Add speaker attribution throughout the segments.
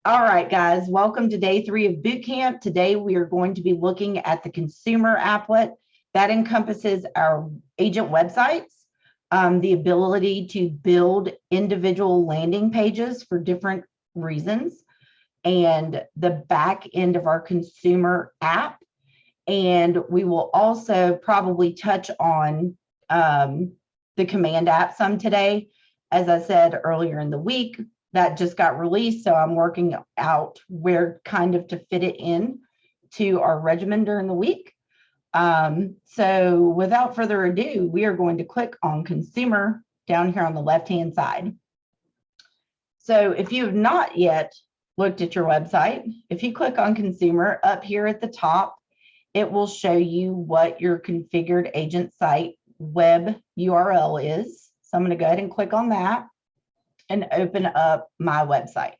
Speaker 1: All right, guys, welcome to day 3 of BootCamp. Today, we are going to be looking at the consumer applet. That encompasses our agent websites, the ability to build individual landing pages for different reasons, and the back end of our consumer app. And we will also probably touch on the command app some today. As I said earlier in the week, that just got released, so I'm working out where kind of to fit it in to our regimen during the week. So without further ado, we are going to click on consumer down here on the left-hand side. So if you have not yet looked at your website, if you click on consumer up here at the top, it will show you what your configured agent site web URL is. So I'm going to go ahead and click on that and open up my website.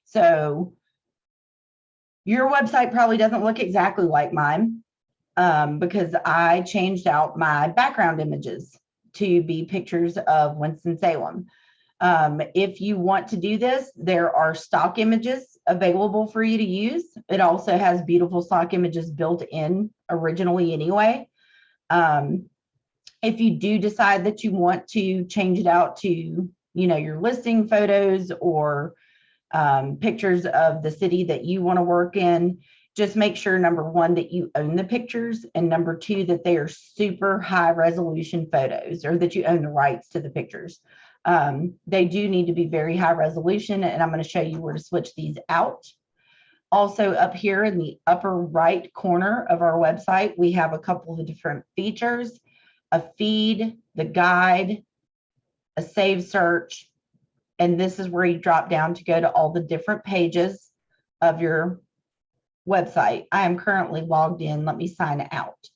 Speaker 1: So your website probably doesn't look exactly like mine because I changed out my background images to be pictures of Winston-Salem. If you want to do this, there are stock images available for you to use. It also has beautiful stock images built in originally anyway. If you do decide that you want to change it out to your listing photos or pictures of the city that you want to work in, just make sure, number one, that you own the pictures, and number two, that they are super high resolution photos, or that you own the rights to the pictures. They do need to be very high resolution, and I'm going to show you where to switch these out. Also, up here in the upper right corner of our website, we have a couple of different features: a feed, the guide, a save search, and this is where you drop down to go to all the different pages of your website. I am currently logged in. Let me sign out.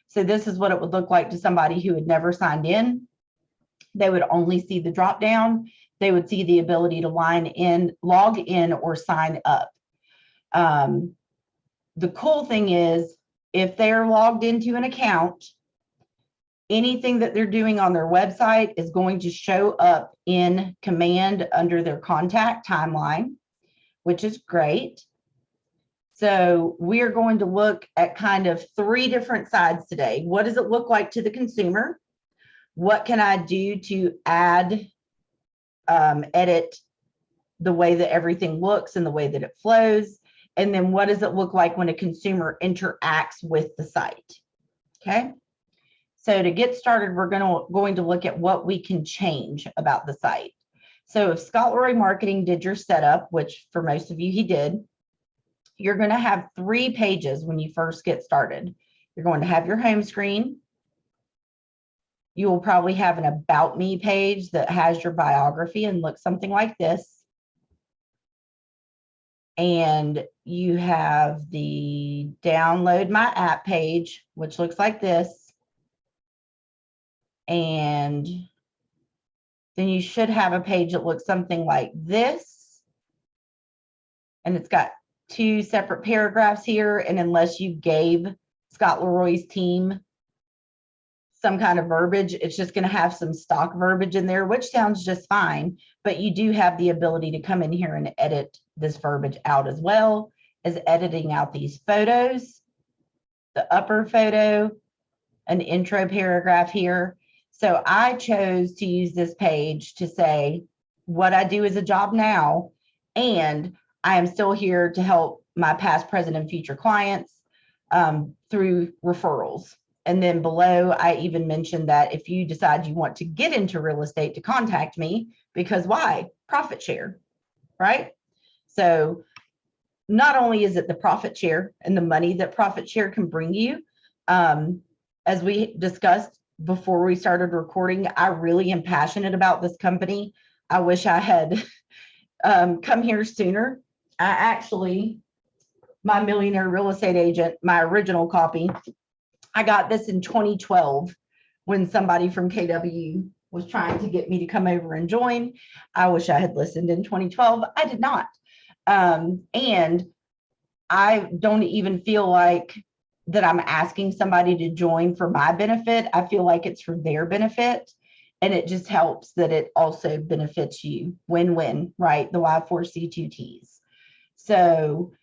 Speaker 1: So this is what it would look like to somebody who had never signed in. They would only see the drop down. They would see the ability to log in or sign up. The cool thing is, if they're logged into an account, anything that they're doing on their website is going to show up in command under their contact timeline, which is great. So we are going to look at kind of 3 different sides today. What does it look like to the consumer? What can I do to add, edit the way that everything looks and the way that it flows? And then what does it look like when a consumer interacts with the site? Okay. So to get started, we're going to look at what we can change about the site. So if Scott Leroy Marketing did your setup, which for most of you he did, you're going to have 3 pages when you first get started. You're going to have your home screen. You will probably have an About Me page that has your biography and looks something like this. And you have the Download My App page, which looks like this. And then you should have a page that looks something like this. And it's got 2 separate paragraphs here. And unless you gave Scott Leroy's team some kind of verbiage, it's just going to have some stock verbiage in there, which sounds just fine. But you do have the ability to come in here and edit this verbiage out, as well as editing out these photos, the upper photo, an intro paragraph here. So I chose to use this page to say what I do as a job now, and I am still here to help my past, present, and future clients through referrals. And then below, I even mentioned that if you decide you want to get into real estate, to contact me, because why? Profit share, right? So not only is it the profit share and the money that profit share can bring you, as we discussed before we started recording, I really am passionate about this company. I wish I had come here sooner. My Millionaire Real Estate Agent, my original copy, I got this in 2012 when somebody from KW was trying to get me to come over and join. I wish I had listened in 2012. I did not. And I don't even feel like that I'm asking somebody to join for my benefit. I feel like it's for their benefit. And it just helps that it also benefits you. Win-win, right? The Y4C2Ts. So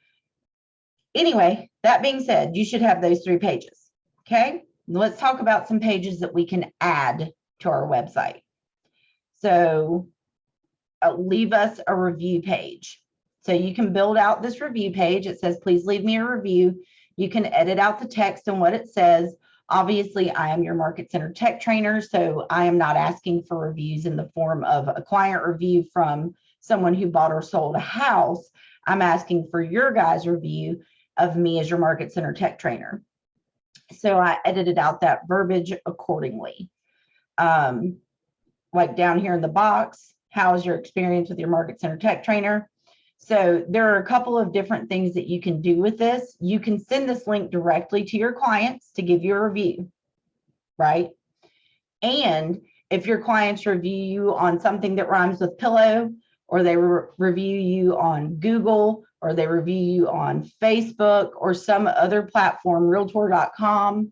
Speaker 1: anyway, that being said, you should have those 3 pages. Okay, let's talk about some pages that we can add to our website. So leave us a review page. So you can build out this review page. It says, please leave me a review. You can edit out the text and what it says. Obviously, I am your Market Center Tech Trainer, so I am not asking for reviews in the form of a client review from someone who bought or sold a house. I'm asking for your guys' review of me as your Market Center Tech Trainer. So I edited out that verbiage accordingly. Like down here in the box, how is your experience with your Market Center Tech Trainer? So there are a couple of different things that you can do with this. You can send this link directly to your clients to give you a review, right? And if your clients review you on something that rhymes with pillow, or they review you on Google, or they review you on Facebook or some other platform, Realtor.com,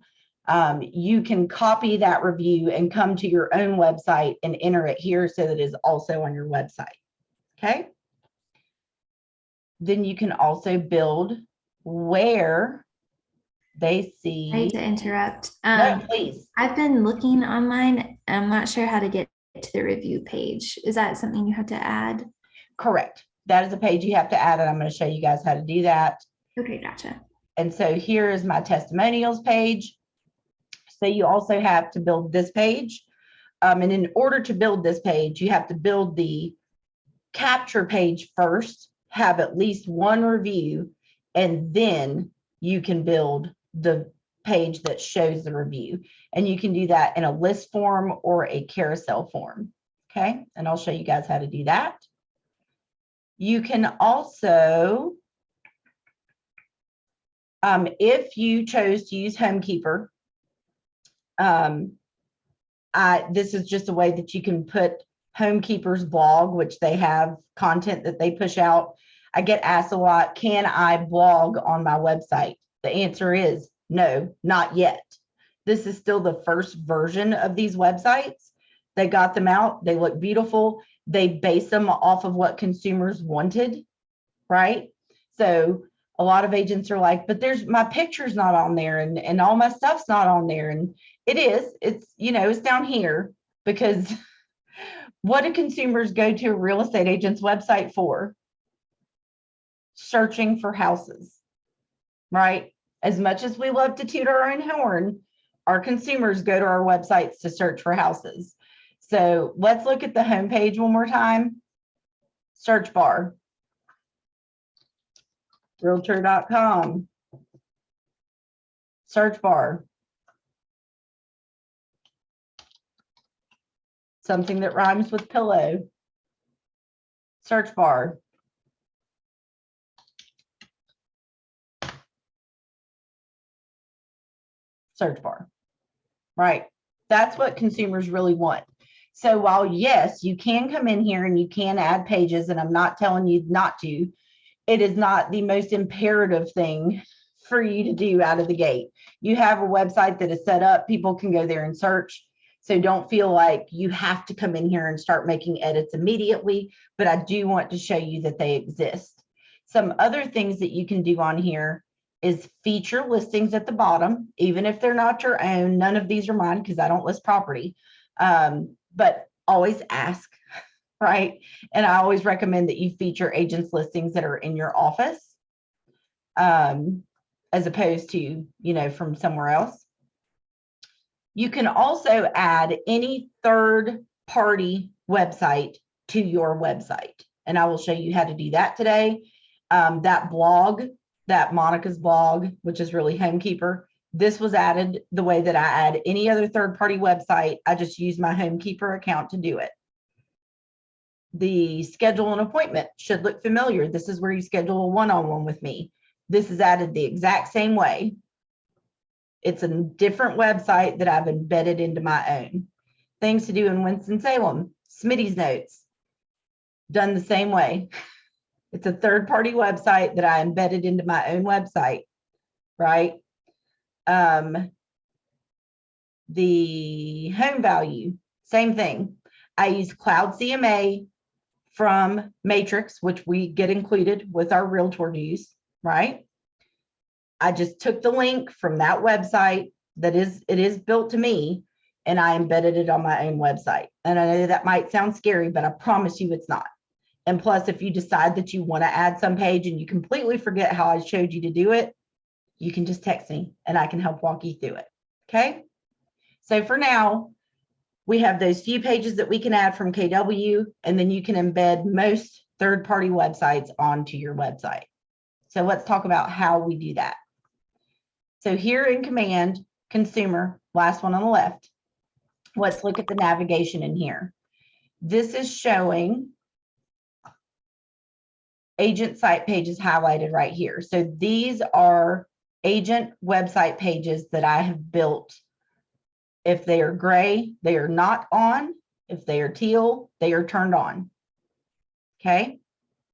Speaker 1: you can copy that review and come to your own website and enter it here so that it is also on your website. Okay. Then you can also build where they see.
Speaker 2: I hate to interrupt.
Speaker 1: No, please.
Speaker 2: I've been looking online. I'm not sure how to get to the review page. Is that something you have to add?
Speaker 1: Correct. That is a page you have to add, and I'm going to show you guys how to do that.
Speaker 2: Okay, gotcha.
Speaker 1: And so here is my testimonials page. So you also have to build this page. And in order to build this page, you have to build the capture page first, have at least 1 review, and then you can build the page that shows the review. And you can do that in a list form or a carousel form. Okay, and I'll show you guys how to do that. You can also, if you chose to use Homekeeper, this is just a way that you can put Homekeeper's blog, which they have content that they push out. I get asked a lot, can I blog on my website? The answer is no, not yet. This is still the first version of these websites. They got them out. They look beautiful. They base them off of what consumers wanted, right? So a lot of agents are like, but there's my picture's not on there and all my stuff's not on there. And it is, it's, you know, it's down here because what do consumers go to a real estate agent's website for? Searching for houses, right? As much as we love to toot our own horn, our consumers go to our websites to search for houses. So let's look at the homepage one more time. Search bar, Realtor.com, search bar, something that rhymes with pillow, search bar, search bar, right? That's what consumers really want. So while yes, you can come in here and you can add pages, and I'm not telling you not to, it is not the most imperative thing for you to do out of the gate. You have a website that is set up, people can go there and search. So don't feel like you have to come in here and start making edits immediately, but I do want to show you that they exist. Some other things that you can do on here is feature listings at the bottom, even if they're not your own. None of these are mine because I don't list property, but always ask, right? And I always recommend that you feature agents listings that are in your office, as opposed to, you know, from somewhere else. You can also add any third-party website to your website, and I will show you how to do that today. That blog, that Monica's blog, which is really Homekeeper, this was added the way that I add any other third-party website. I just use my Homekeeper account to do it. The schedule an appointment should look familiar. This is where you schedule a one-on-one with me. This is added the exact same way. It's a different website that I've embedded into my own. Things to do in Winston-Salem, Smitty's Notes, done the same way. It's a third-party website that I embedded into my own website, right? The home value, same thing. I use Cloud CMA from Matrix, which we get included with our realtor dues, right? I just took the link from that website it is built to me, and I embedded it on my own website. And I know that might sound scary, but I promise you it's not. And plus, if you decide that you want to add some page and you completely forget how I showed you to do it, you can just text me and I can help walk you through it. Okay. So for now, we have those few pages that we can add from KW, and then you can embed most third-party websites onto your website. So let's talk about how we do that. So here in Command, Consumer, last one on the left, let's look at the navigation in here. This is showing agent site pages highlighted right here. So these are agent website pages that I have built. If they are gray, they are not on. If they are teal, they are turned on. Okay.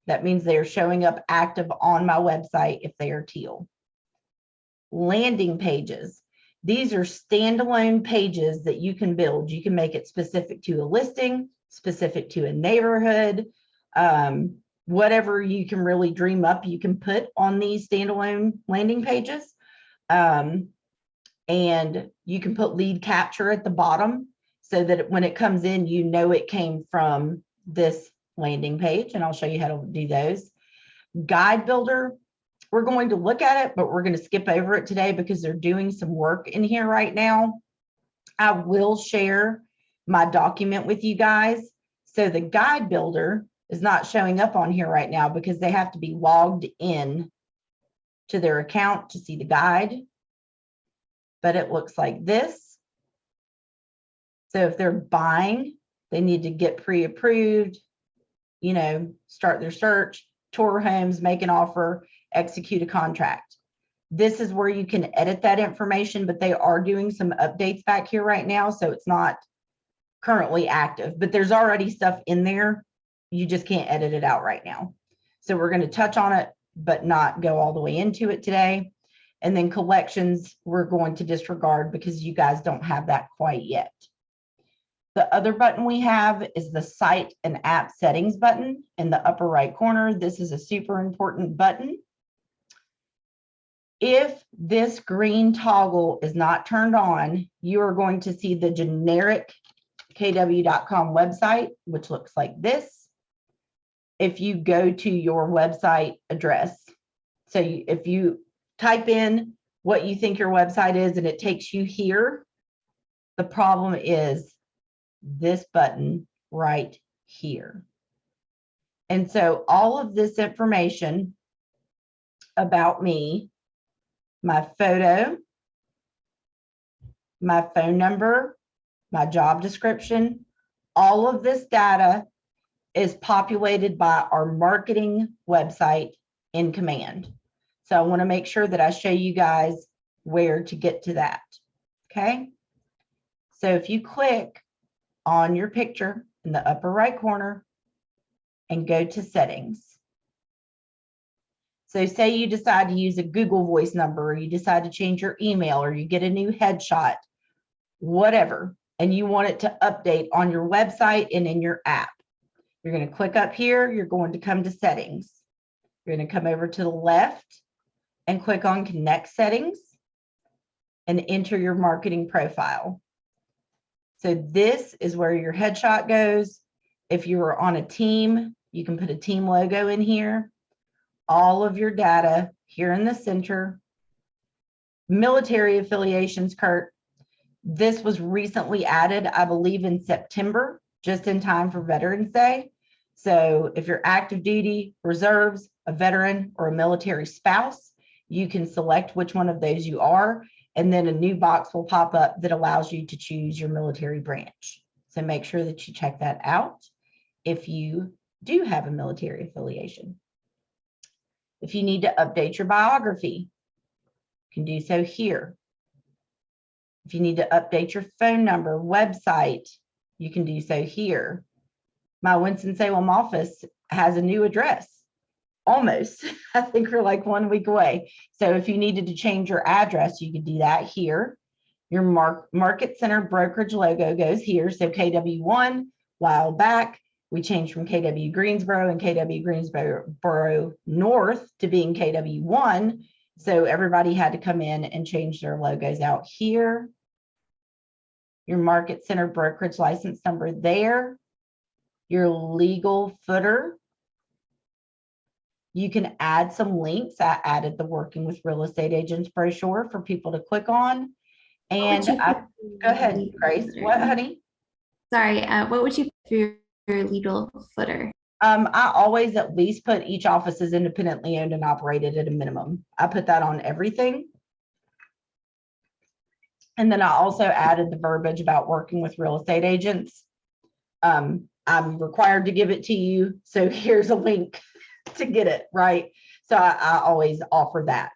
Speaker 1: That means they are showing up active on my website if they are teal. Landing pages. These are standalone pages that you can build. You can make it specific to a listing, specific to a neighborhood, whatever you can really dream up, you can put on these standalone landing pages. And you can put lead capture at the bottom so that when it comes in, you know it came from this landing page, and I'll show you how to do those. Guide builder, we're going to look at it, but we're going to skip over it today because they're doing some work in here right now. I will share my document with you guys. So the guide builder is not showing up on here right now because they have to be logged in to their account to see the guide. But it looks like this. So if they're buying, they need to get pre-approved, you know, start their search, tour homes, make an offer, execute a contract. This is where you can edit that information, but they are doing some updates back here right now. So it's not currently active, but there's already stuff in there. You just can't edit it out right now. So we're going to touch on it, but not go all the way into it today. And then collections, we're going to disregard because you guys don't have that quite yet. The other button we have is the site and app settings button in the upper right corner. This is a super important button. If this green toggle is not turned on, you are going to see the generic kw.com website, which looks like this. If you go to your website address, so if you type in what you think your website is and it takes you here, the problem is this button right here. And so all of this information about me, my photo, my phone number, my job description, all of this data is populated by our marketing website in Command. So I want to make sure that I show you guys where to get to that. Okay. So if you click on your picture in the upper right corner and go to settings. So say you decide to use a Google Voice number, or you decide to change your email, or you get a new headshot, whatever, and you want it to update on your website and in your app. You're going to click up here. You're going to come to settings. You're going to come over to the left and click on Connect Settings and enter your marketing profile. So this is where your headshot goes. If you are on a team, you can put a team logo in here. All of your data here in the center. Military affiliations, Kurt. This was recently added, I believe, in September, just in time for Veterans Day. So if you're active duty, reserves, a veteran, or a military spouse, you can select which one of those you are, and then a new box will pop up that allows you to choose your military branch. So make sure that you check that out if you do have a military affiliation. If you need to update your biography, you can do so here. If you need to update your phone number, website, you can do so here. My Winston-Salem office has a new address, almost. I think we're like 1 week away. So if you needed to change your address, you could do that here. Your Market Center brokerage logo goes here. So KW1, while back, We changed from KW Greensboro and KW Greensboro North to being KW1. So everybody had to come in and change their logos out here. Your market center brokerage license number there. Your legal footer. You can add some links. I added the Working with Real Estate Agents brochure for people to click on. And go ahead, Grace. What, honey?
Speaker 2: Sorry, what would you put for your legal footer?
Speaker 1: I always at least put each office is independently owned and operated at a minimum. I put that on everything. And then I also added the verbiage about working with real estate agents. I'm required to give it to you. So here's a link to get it, right? So I always offer that.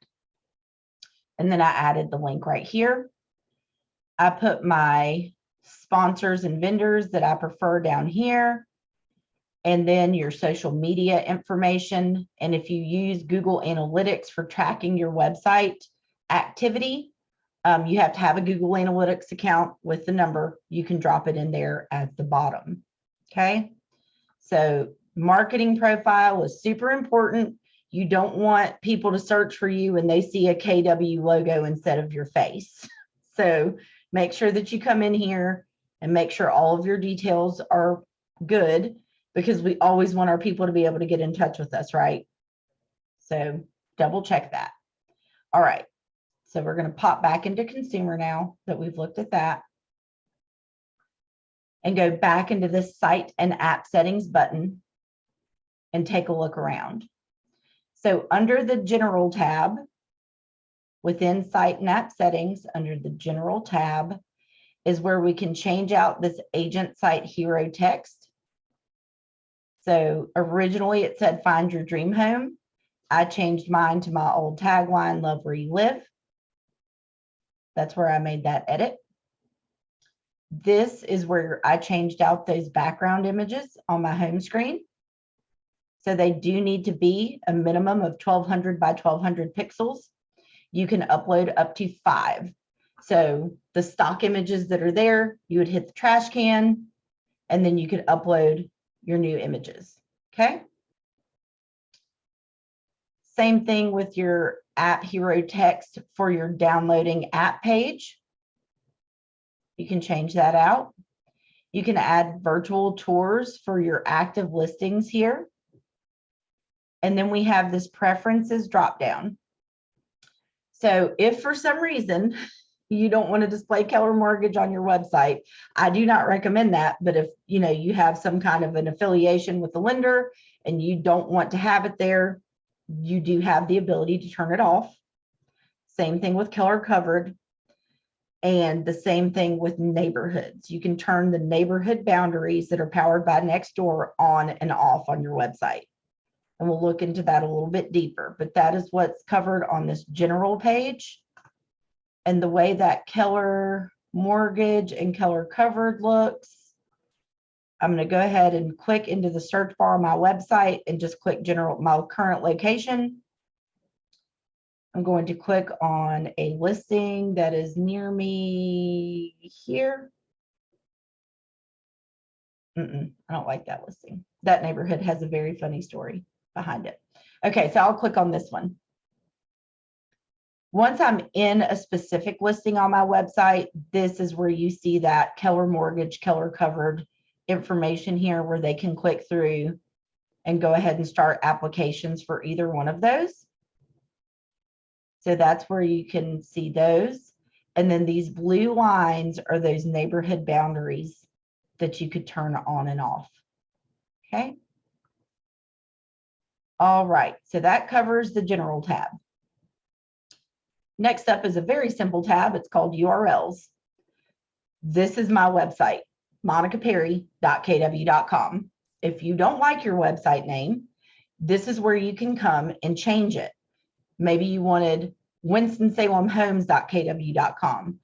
Speaker 1: And then I added the link right here. I put my sponsors and vendors that I prefer down here. And then your social media information. And if you use Google Analytics for tracking your website activity, you have to have a Google Analytics account with the number. You can drop it in there at the bottom. Okay. So marketing profile is super important. You don't want people to search for you when they see a KW logo instead of your face. So make sure that you come in here and make sure all of your details are good, because we always want our people to be able to get in touch with us, right? So double check that. All right. So we're going to pop back into consumer now that we've looked at that, and go back into this site and app settings button and take a look around. So under the general tab, within site and app settings, under the general tab is where we can change out this agent site hero text. So originally it said, find your dream home. I changed mine to my old tagline, love where you live. That's where I made that edit. This is where I changed out those background images on my home screen. So they do need to be a minimum of 1200 by 1200 pixels. You can upload up to 5. So the stock images that are there, you would hit the trash can, and then you could upload your new images. Okay. Same thing with your app hero text for your downloading app page. You can change that out. You can add virtual tours for your active listings here. And then we have this preferences drop down. So if for some reason you don't want to display Keller Mortgage on your website, I do not recommend that. But if you have some kind of an affiliation with the lender and you don't want to have it there, you do have the ability to turn it off. Same thing with Keller Covered, and the same thing with neighborhoods. You can turn the neighborhood boundaries that are powered by Nextdoor on and off on your website. And we'll look into that a little bit deeper, but that is what's covered on this general page. And the way that Keller Mortgage and Keller Covered looks, I'm going to go ahead and click into the search bar on my website and just click general, my current location. I'm going to click on a listing that is near me here. I don't like that listing. That neighborhood has a very funny story behind it. Okay, so I'll click on this one. Once I'm in a specific listing on my website, this is where you see that Keller Mortgage, Keller Covered information here, where they can click through and go ahead and start applications for either one of those. So that's where you can see those. And then these blue lines are those neighborhood boundaries that you could turn on and off. Okay. All right, so that covers the general tab. Next up is a very simple tab. It's called URLs. This is my website, monicaperry.kw.com. If you don't like your website name, this is where you can come and change it. Maybe you wanted WinstonSalemHomes.kw.com.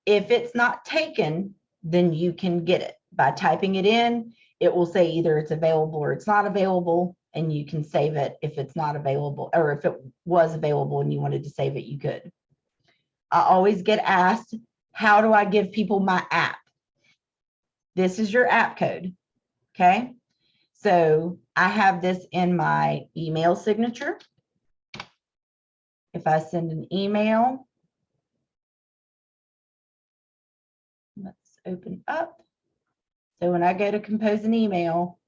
Speaker 1: If it's not taken, then you can get it by typing it in. It will say either it's available or it's not available, and you can save it if it's not available, or if it was available and you wanted to save it, you could. I always get asked, how do I give people my app? This is your app code. Okay. So I have this in my email signature. If I send an email, let's open up. So when I go to compose an email,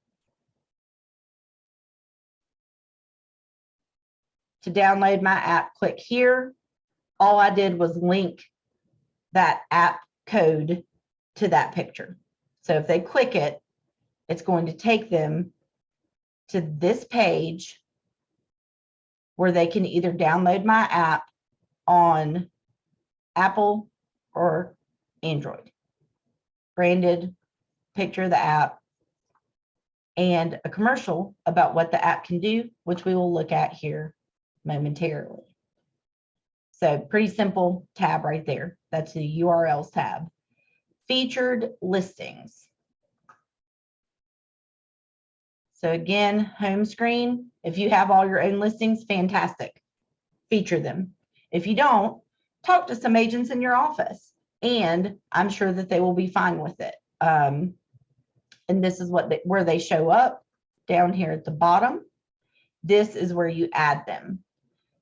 Speaker 1: to download my app, click here. All I did was link that app code to that picture. So if they click it, it's going to take them to this page where they can either download my app on Apple or Android. Branded picture of the app and a commercial about what the app can do, which we will look at here momentarily. So pretty simple tab right there. That's the URLs tab. Featured listings. So again, home screen. If you have all your own listings, fantastic. Feature them. If you don't, talk to some agents in your office, and I'm sure that they will be fine with it. And this is where they show up down here at the bottom. This is where you add them.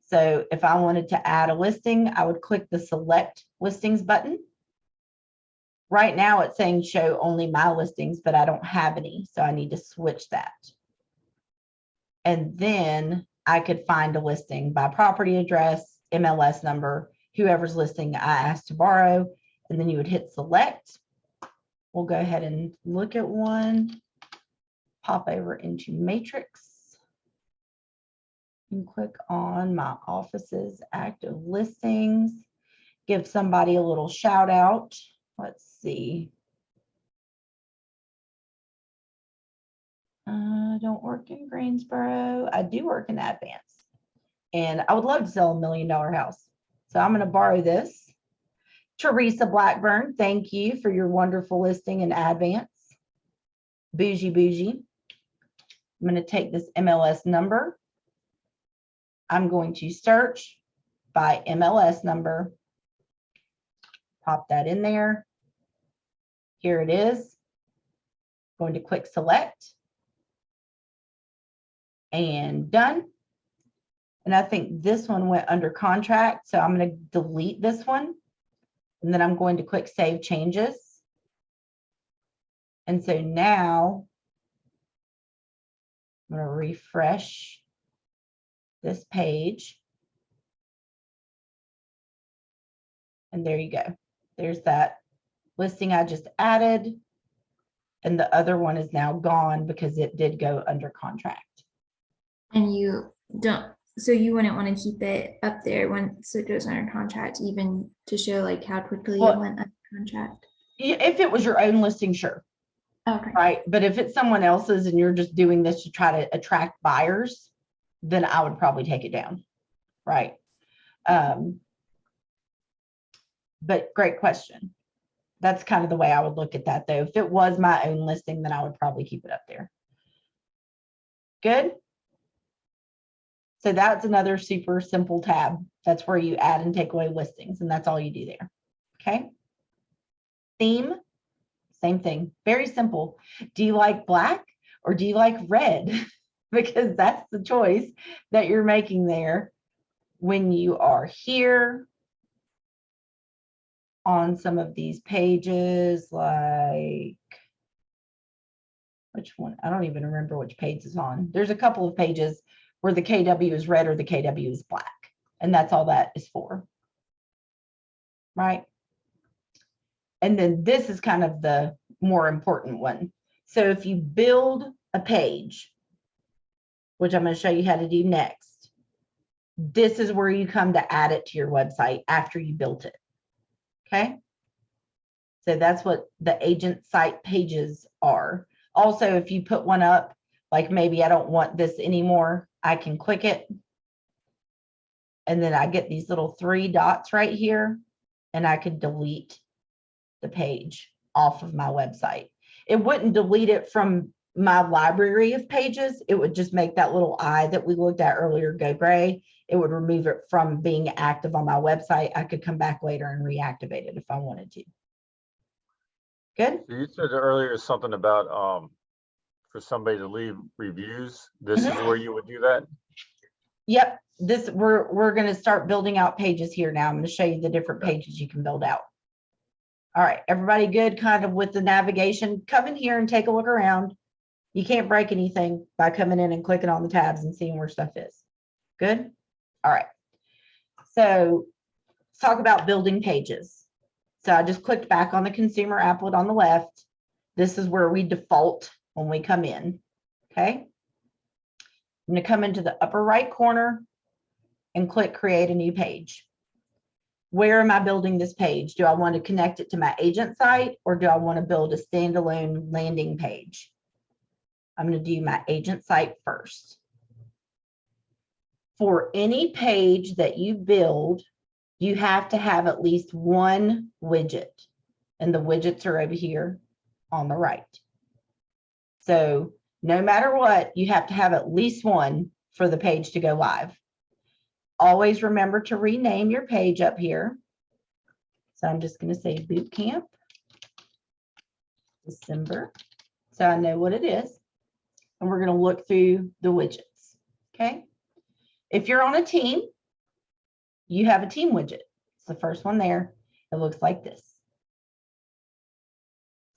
Speaker 1: So if I wanted to add a listing, I would click the select listings button. Right now it's saying show only my listings, but I don't have any, so I need to switch that. And then I could find a listing by property address, MLS number, whoever's listing I asked to borrow, and then you would hit select. We'll go ahead and look at one, pop over into Matrix, and click on my office's active listings, give somebody a little shout out. Let's see. I don't work in Greensboro. I do work in Advance. And I would love to sell $1 million house. So I'm going to borrow this. Teresa Blackburn, thank you for your wonderful listing in Advance. Bougie Bougie. I'm going to take this MLS number. I'm going to search by MLS number. Pop that in there. Here it is. Going to click select. And done. And I think this one went under contract, so I'm going to delete this one. And then I'm going to click Save Changes. And so now I'm going to refresh this page. And there you go. There's that listing I just added. And the other one is now gone because it did go under contract.
Speaker 2: And you don't, so you wouldn't want to keep it up there once it goes under contract, even to show like how quickly it went under contract?
Speaker 1: If it was your own listing, sure.
Speaker 2: Okay.
Speaker 1: Right. But if it's someone else's and you're just doing this to try to attract buyers, then I would probably take it down. Right. But great question. That's kind of the way I would look at that, though. If it was my own listing, then I would probably keep it up there. Good. So that's another super simple tab. That's where you add and take away listings, and that's all you do there. Okay. Theme, same thing. Very simple. Do you like black or do you like red? Because that's the choice that you're making there when you are here on some of these pages, like which one? I don't even remember which page is on. There's a couple of pages where the KW is red or the KW is black, and that's all that is for, right? And then this is kind of the more important one. So if you build a page, which I'm going to show you how to do next, this is where you come to add it to your website after you built it. Okay. So that's what the agent site pages are. Also, if you put one up, like maybe I don't want this anymore, I can click it. And then I get these little 3 dots right here, and I could delete the page off of my website. It wouldn't delete it from my library of pages. It would just make that little eye that we looked at earlier go gray. It would remove it from being active on my website. I could come back later and reactivate it if I wanted to. Good.
Speaker 3: You said earlier something about for somebody to leave reviews, this is where you would do that?
Speaker 1: Yep, we're going to start building out pages here now. I'm going to show you the different pages you can build out. All right, everybody good kind of with the navigation? Come in here and take a look around. You can't break anything by coming in and clicking on the tabs and seeing where stuff is. Good? All right. So let's talk about building pages. So I just clicked back on the consumer applet on the left. This is where we default when we come in. Okay. I'm going to come into the upper right corner and click create a new page. Where am I building this page? Do I want to connect it to my agent site, or do I want to build a standalone landing page? I'm going to do my agent site first. For any page that you build, you have to have at least one widget, and the widgets are over here on the right. So no matter what, you have to have at least one for the page to go live. Always remember to rename your page up here. So I'm just going to say BootCamp December, so I know what it is. And we're going to look through the widgets. Okay. If you're on a team, you have a team widget. It's the first one there. It looks like this.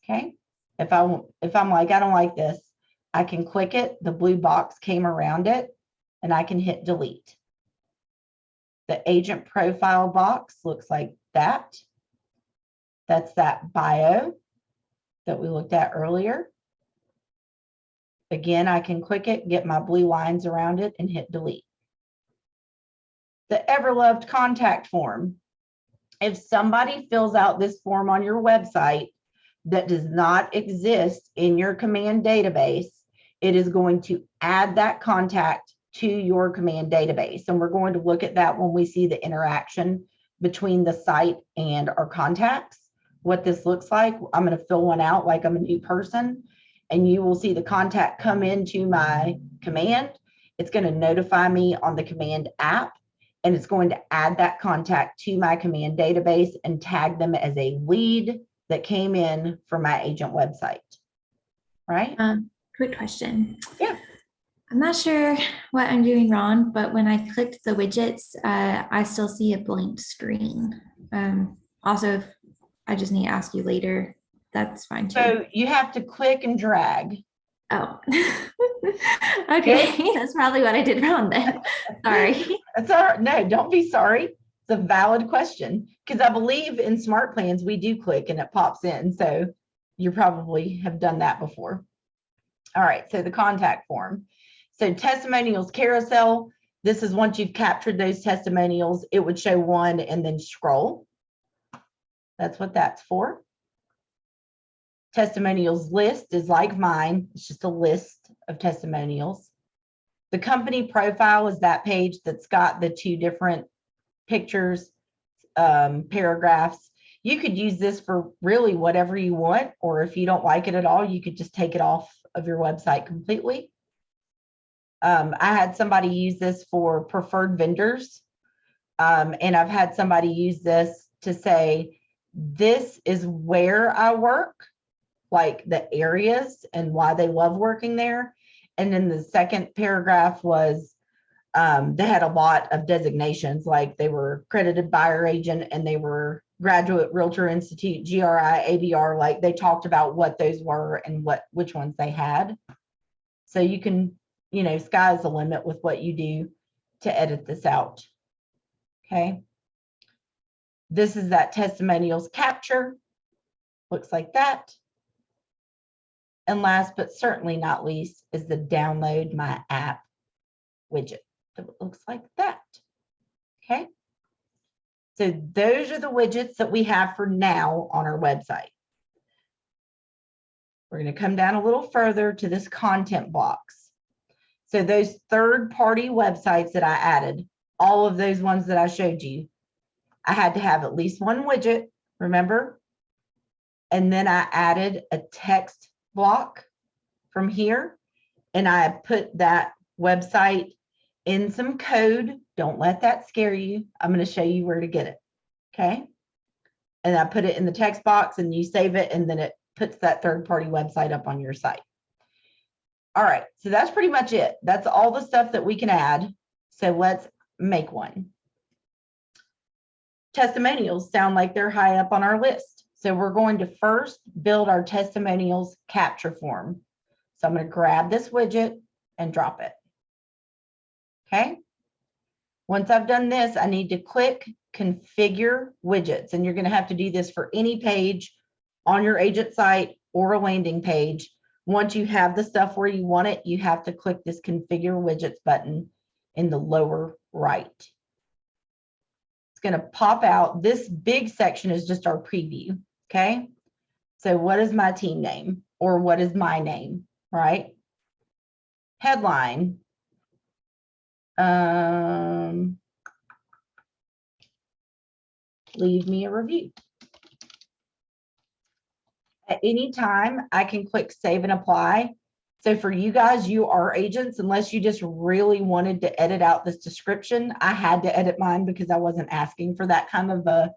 Speaker 1: Okay. If I'm like, I don't like this, I can click it. The blue box came around it, and I can hit delete. The agent profile box looks like that. That's that bio that we looked at earlier. Again, I can click it, get my blue lines around it, and hit delete. The ever-loved contact form. If somebody fills out this form on your website that does not exist in your command database, it is going to add that contact to your command database. And we're going to look at that when we see the interaction between the site and our contacts, what this looks like. I'm going to fill one out like I'm a new person, and you will see the contact come into my command. It's going to notify me on the command app, and it's going to add that contact to my command database and tag them as a lead that came in for my agent website. Right?
Speaker 2: Quick question.
Speaker 1: Yeah.
Speaker 2: I'm not sure what I'm doing wrong, but when I clicked the widgets, I still see a blank screen. Also, if I just need to ask you later, that's fine too.
Speaker 1: So you have to click and drag.
Speaker 2: Oh, okay. That's probably what I did wrong then. Sorry.
Speaker 1: That's all right. No, don't be sorry. It's a valid question, because I believe in smart plans, we do click and it pops in. So you probably have done that before. All right. So the contact form. So testimonials carousel. This is once you've captured those testimonials, it would show one and then scroll. That's what that's for. Testimonials list is like mine. It's just a list of testimonials. The company profile is that page that's got the two different pictures, paragraphs. You could use this for really whatever you want, or if you don't like it at all, you could just take it off of your website completely. I had somebody use this for preferred vendors, and I've had somebody use this to say, this is where I work, like the areas and why they love working there. And then the second paragraph was, they had a lot of designations, like they were accredited buyer agent and they were Graduate Realtor Institute, GRI, ABR, like they talked about what those were and which ones they had. So you can, you know, sky's the limit with what you do to edit this out. Okay. This is that testimonials capture. Looks like that. And last but certainly not least is the download my app widget. It looks like that. Okay. So those are the widgets that we have for now on our website. We're going to come down a little further to this content box. So those third-party websites that I added, all of those ones that I showed you, I had to have at least one widget, remember? And then I added a text block from here, and I put that website in some code. Don't let that scare you. I'm going to show you where to get it. Okay. And I put it in the text box and you save it, and then it puts that third-party website up on your site. All right, so that's pretty much it. That's all the stuff that we can add. So let's make one. Testimonials sound like they're high up on our list. So we're going to first build our testimonials capture form. So I'm going to grab this widget and drop it. Okay. Once I've done this, I need to click configure widgets. And you're going to have to do this for any page on your agent site or a landing page. Once you have the stuff where you want it, you have to click this configure widgets button in the lower right. It's going to pop out. This big section is just our preview. Okay. So what is my team name, or what is my name, right? Headline. Leave me a review. At any time, I can click save and apply. So for you guys, you are agents, unless you just really wanted to edit out this description. I had to edit mine because I wasn't asking for that kind of a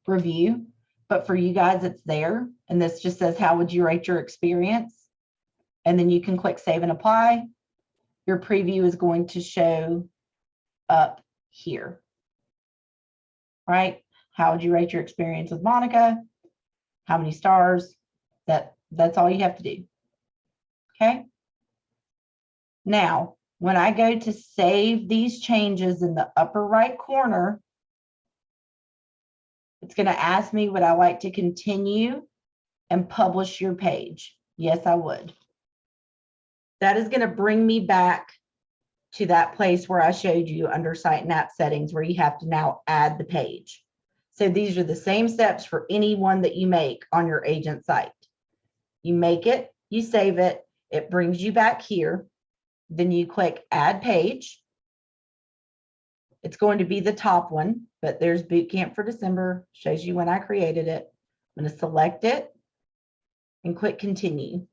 Speaker 1: review. But for you guys, it's there. And this just says, how would you rate your experience? And then you can click save and apply. Your preview is going to show up here. Right? How would you rate your experience with Monica? How many stars? That's all you have to do. Okay. Now, when I go to save these changes in the upper right corner, it's going to ask me, would I like to continue and publish your page? Yes, I would. That is going to bring me back to that place where I showed you under site and app settings, where you have to now add the page. So these are the same steps for any one that you make on your agent site. You make it, you save it, it brings you back here. Then you click add page. It's going to be the top one, but there's BootCamp for December, shows you when I created it. I'm going to select it and click continue.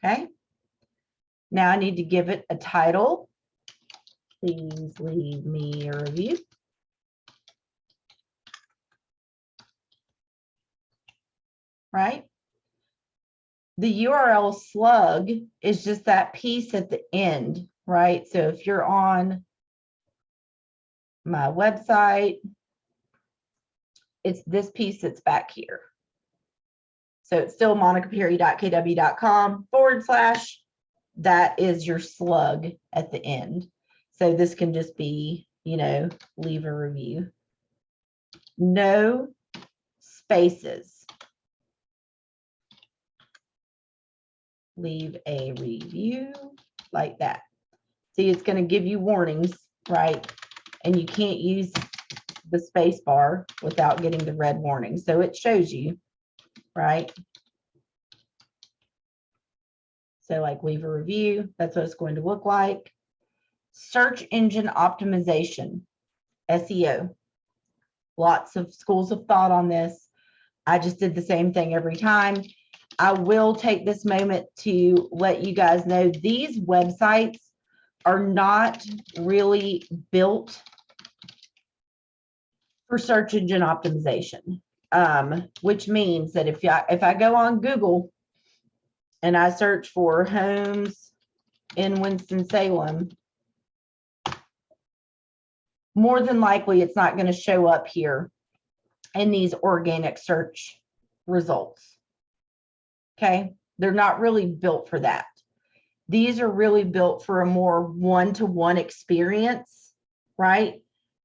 Speaker 1: Okay. Now I need to give it a title. Please leave me a review. Right. The URL slug is just that piece at the end, right? So if you're on my website, it's this piece that's back here. So it's still monicaperry.kw.com / that is your slug at the end. So this can just be, you know, leave a review. No spaces. Leave a review like that. See, it's going to give you warnings, right? And you can't use the space bar without getting the red warning. So it shows you, right? So like leave a review, that's what it's going to look like. Search engine optimization, SEO. Lots of schools of thought on this. I just did the same thing every time. I will take this moment to let you guys know these websites are not really built for search engine optimization, which means that if I go on Google and I search for homes in Winston-Salem, more than likely it's not going to show up here in these organic search results. Okay, they're not really built for that. These are really built for a more one-to-one experience, right?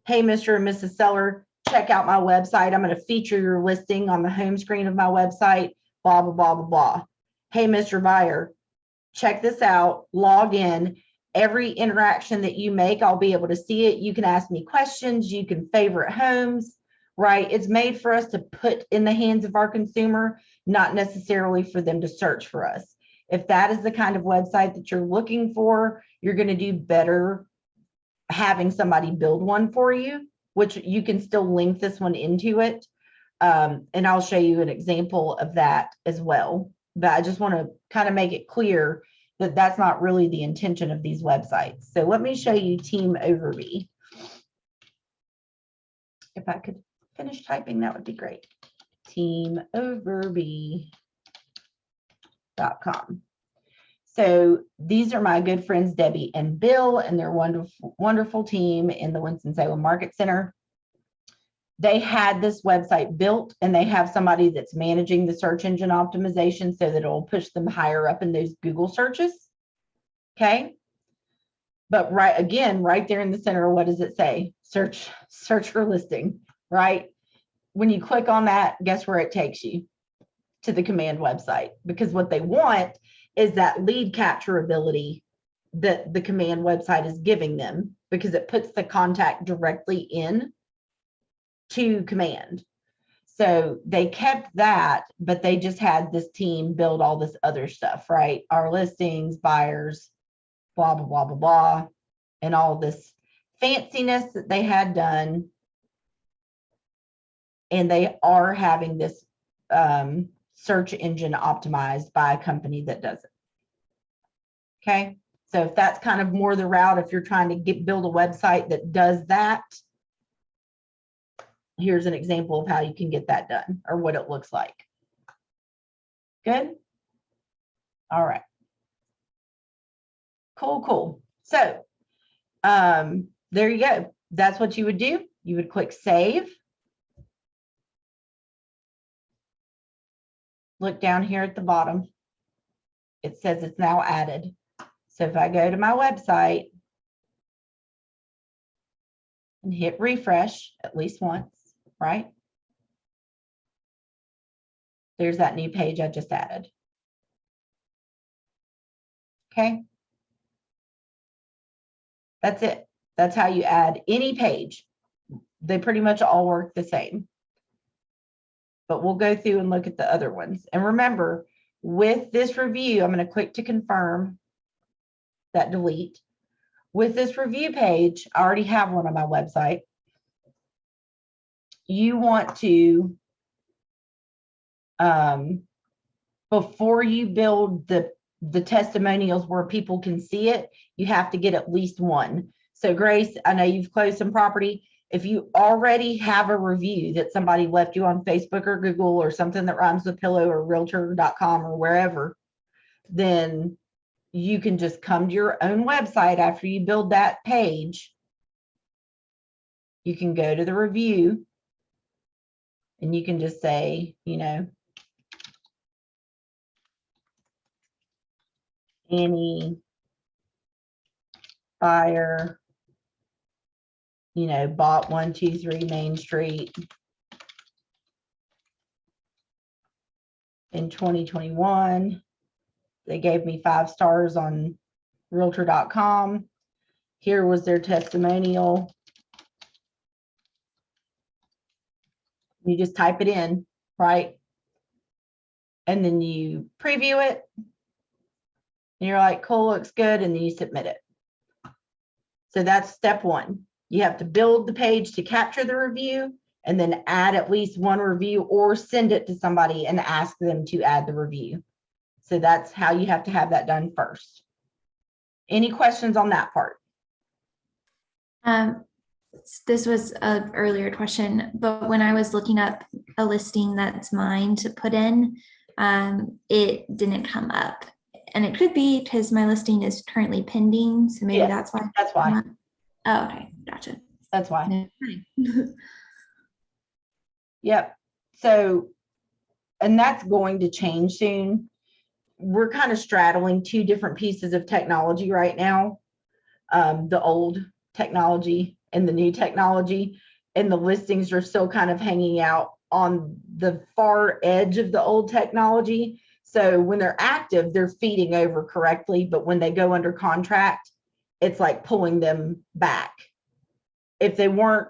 Speaker 1: Hey, Mr. and Mrs. Seller, check out my website. I'm going to feature your listing on the home screen of my website, blah, blah, blah, blah, blah. Hey, Mr. Buyer, check this out, log in. Every interaction that you make, I'll be able to see it. You can ask me questions. You can favorite homes, right? It's made for us to put in the hands of our consumer, not necessarily for them to search for us. If that is the kind of website that you're looking for, you're going to do better having somebody build one for you, which you can still link this one into it. And I'll show you an example of that as well. But I just want to kind of make it clear that that's not really the intention of these websites. So let me show you Team Overview. If I could finish typing, that would be great. TeamOverview.com. So these are my good friends, Debbie and Bill, and their wonderful, wonderful team in the Winston-Salem Market Center. They had this website built, and they have somebody that's managing the search engine optimization so that it'll push them higher up in those Google searches. Okay. But right there in the center, what does it say? Search for listing, right? When you click on that, guess where it takes you? To the command website, because what they want is that lead capture ability that the command website is giving them, because it puts the contact directly in to command. So they kept that, but they just had this team build all this other stuff, right? Our listings, buyers, blah, blah, blah, blah, blah, and all this fanciness that they had done. And they are having this search engine optimized by a company that does it. Okay, so if that's kind of more the route, if you're trying to build a website that does that, here's an example of how you can get that done, or what it looks like. Good. All right. Cool. So there you go. That's what you would do. You would click save. Look down here at the bottom. It says it's now added. So if I go to my website and hit refresh at least once, right? There's that new page I just added. Okay. That's it. That's how you add any page. They pretty much all work the same. But we'll go through and look at the other ones. And remember, with this review, I'm going to click to confirm that delete. With this review page, I already have one on my website. You want to, before you build the testimonials where people can see it, you have to get at least one. So Grace, I know you've closed some property. If you already have a review that somebody left you on Facebook or Google or something that rhymes with pillow or realtor.com or wherever, then you can just come to your own website after you build that page. You can go to the review and you can just say, any buyer, bought 123 Main Street in 2021. They gave me 5 stars on realtor.com. Here was their testimonial. You just type it in, right? And then you preview it. And you're like, cool, looks good. And then you submit it. So that's step 1. You have to build the page to capture the review, and then add at least one review, or send it to somebody and ask them to add the review. So that's how you have to have that done first. Any questions on that part?
Speaker 2: This was an earlier question, but when I was looking up a listing that's mine to put in, it didn't come up. And it could be because my listing is currently pending. So maybe that's why.
Speaker 1: That's why.
Speaker 2: Oh, okay. Gotcha.
Speaker 1: That's why. Yep. So, and that's going to change soon. We're kind of straddling 2 different pieces of technology right now. The old technology and the new technology, and the listings are still kind of hanging out on the far edge of the old technology. So when they're active, they're feeding over correctly, but when they go under contract, it's like pulling them back. If they weren't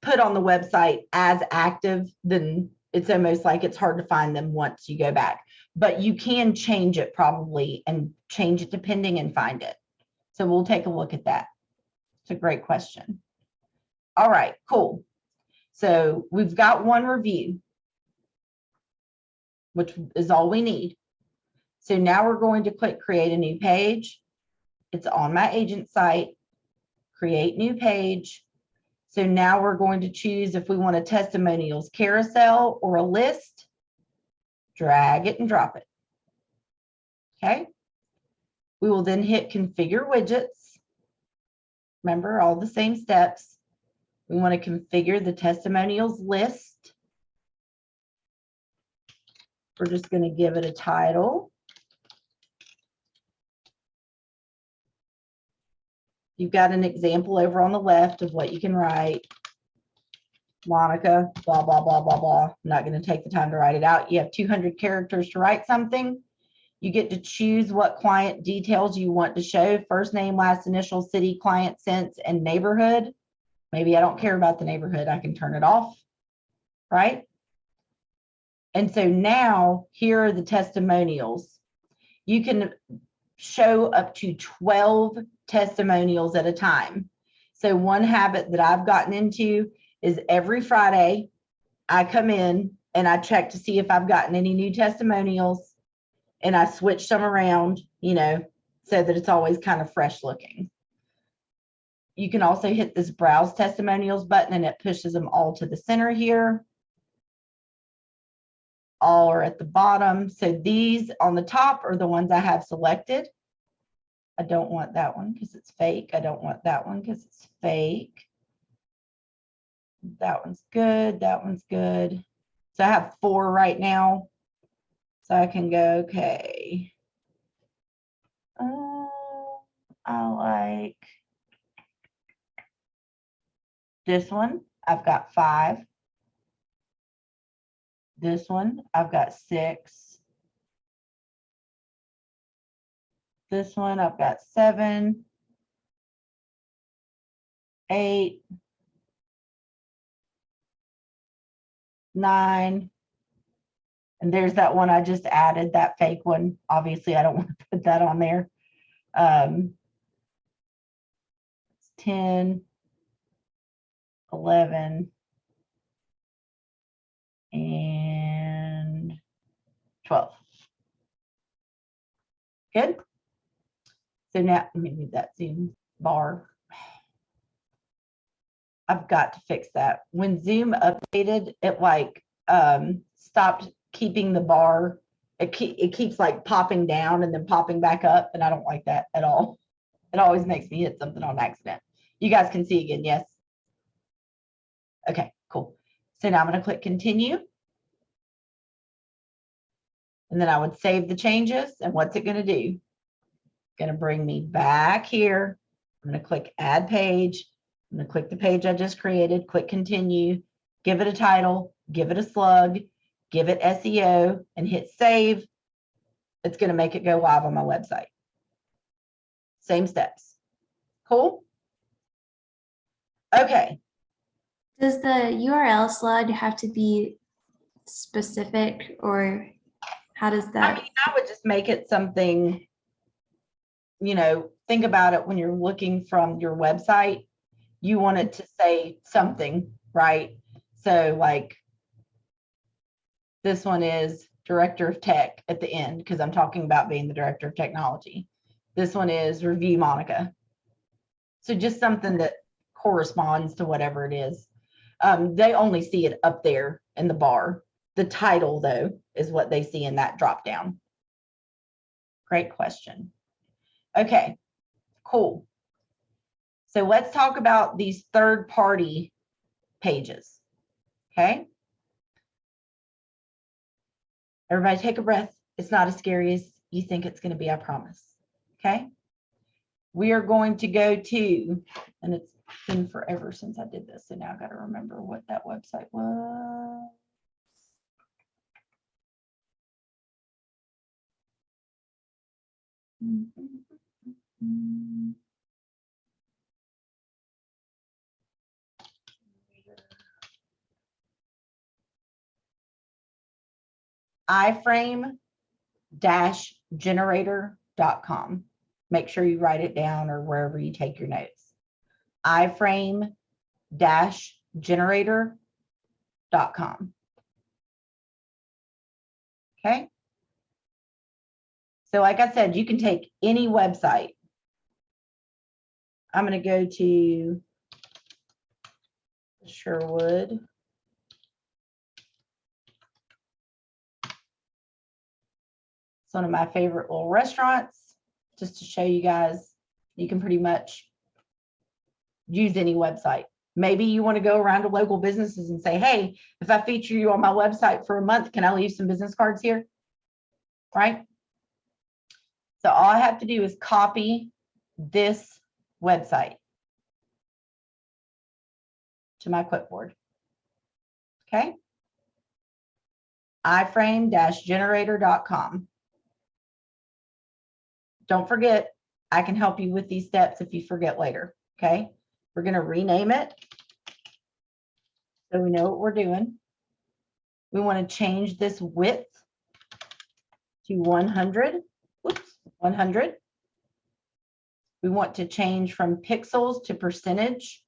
Speaker 1: put on the website as active, then it's almost like it's hard to find them once you go back. But you can change it probably and change it to pending and find it. So we'll take a look at that. It's a great question. All right, cool. So we've got one review, which is all we need. So now we're going to click create a new page. It's on my agent site, create new page. So now we're going to choose if we want a testimonials carousel or a list, drag it and drop it. Okay. We will then hit configure widgets. Remember, all the same steps. We want to configure the testimonials list. We're just going to give it a title. You've got an example over on the left of what you can write. Monica, blah, blah, blah, blah, blah. I'm not going to take the time to write it out. You have 200 characters to write something. You get to choose what client details you want to show. First name, last initial, city, client, sense, and neighborhood. Maybe I don't care about the neighborhood. I can turn it off, right? And so now here are the testimonials. You can show up to 12 testimonials at a time. So one habit that I've gotten into is every Friday, I come in and I check to see if I've gotten any new testimonials, and I switch some around, you know, so that it's always kind of fresh looking. You can also hit this browse testimonials button and it pushes them all to the center here. All are at the bottom. So these on the top are the ones I have selected. I don't want that one because it's fake. I don't want that one because it's fake. That one's good. That one's good. So I have 4 right now. So I can go, okay. I like this one. I've got 5. This one, I've got 6. This one, I've got 7, 8, 9. And there's that one I just added, that fake one. Obviously, I don't want to put that on there. 10, 11, and 12. Good. So now, let me move that Zoom bar. I've got to fix that. When Zoom updated, it like stopped keeping the bar. It keeps like popping down and then popping back up, and I don't like that at all. It always makes me hit something on accident. You guys can see again, yes? Okay, cool. So now I'm going to click continue. And then I would save the changes, and what's it going to do? It's going to bring me back here. I'm going to click add page. I'm going to click the page I just created, click continue, give it a title, give it a slug, give it SEO, and hit save. It's going to make it go live on my website. Same steps. Cool? Okay.
Speaker 2: Does the URL slug have to be specific, or how does
Speaker 1: I
Speaker 2: that?
Speaker 1: mean, I would just make it something, you know, think about it when you're looking from your website. You want it to say something, right? So like this one is Director of Tech at the end because I'm talking about being the Director of Technology. This one is Review Monica. So just something that corresponds to whatever it is. They only see it up there in the bar. The title, though, is what they see in that drop down. Great question. Okay, cool. So let's talk about these third-party pages, okay? Everybody take a breath. It's not as scary as you think it's going to be, I promise, okay? We are going to go to, and it's been forever since I did this, so now I've got to remember what that website was. iframe-generator.com. Make sure you write it down or wherever you take your notes. iframe-generator.com. Okay. So like I said, you can take any website. I'm going to go to Sherwood. It's one of my favorite little restaurants. just to show you guys, you can pretty much use any website. Maybe you want to go around to local businesses and say, hey, if I feature you on my website for a month, can I leave some business cards here? Right? So all I have to do is copy this website to my clipboard. Okay. iframe-generator.com. Don't forget, I can help you with these steps if you forget later. Okay. We're going to rename it so we know what we're doing. We want to change this width to 100. Oops, 100. We want to change from pixels to percentage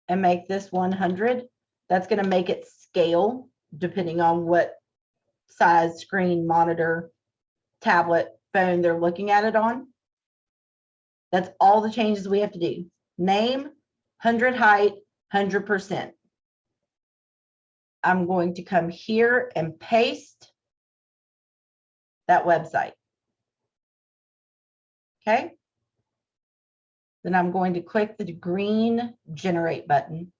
Speaker 1: and make this 100. That's going to make it scale depending on what size screen, monitor, tablet, phone they're looking at it on. That's all the changes we have to do. Name, 100 height, 100%. I'm going to come here and paste that website. Okay. Then I'm going to click the green generate button.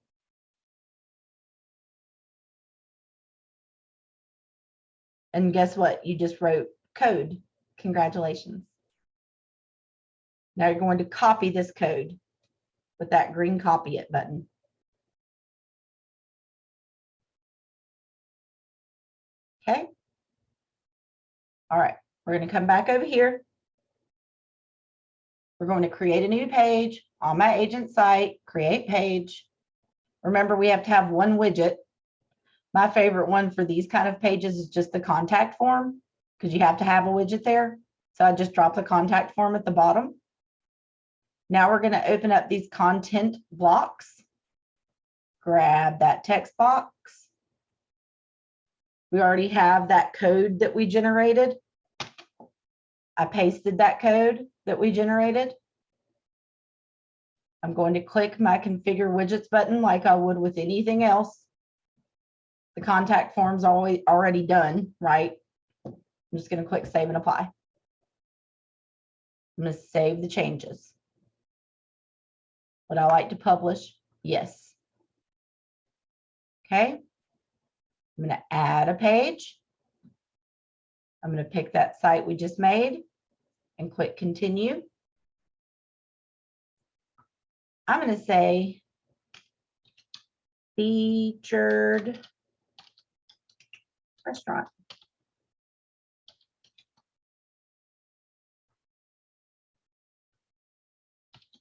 Speaker 1: And guess what? You just wrote code. Congratulations. Now you're going to copy this code with that green copy it button. Okay. All right. We're going to come back over here. We're going to create a new page on my agent site, create page. Remember, we have to have one widget. My favorite one for these kind of pages is just the contact form because you have to have a widget there. So I just drop the contact form at the bottom. Now we're going to open up these content blocks. Grab that text box. We already have that code that we generated. I pasted that code that we generated. I'm going to click my configure widgets button like I would with anything else. The contact form's already done, right? I'm just going to click save and apply. I'm going to save the changes. Would I like to publish? Yes. Okay. I'm going to add a page. I'm going to pick that site we just made and click continue. I'm going to say featured restaurant.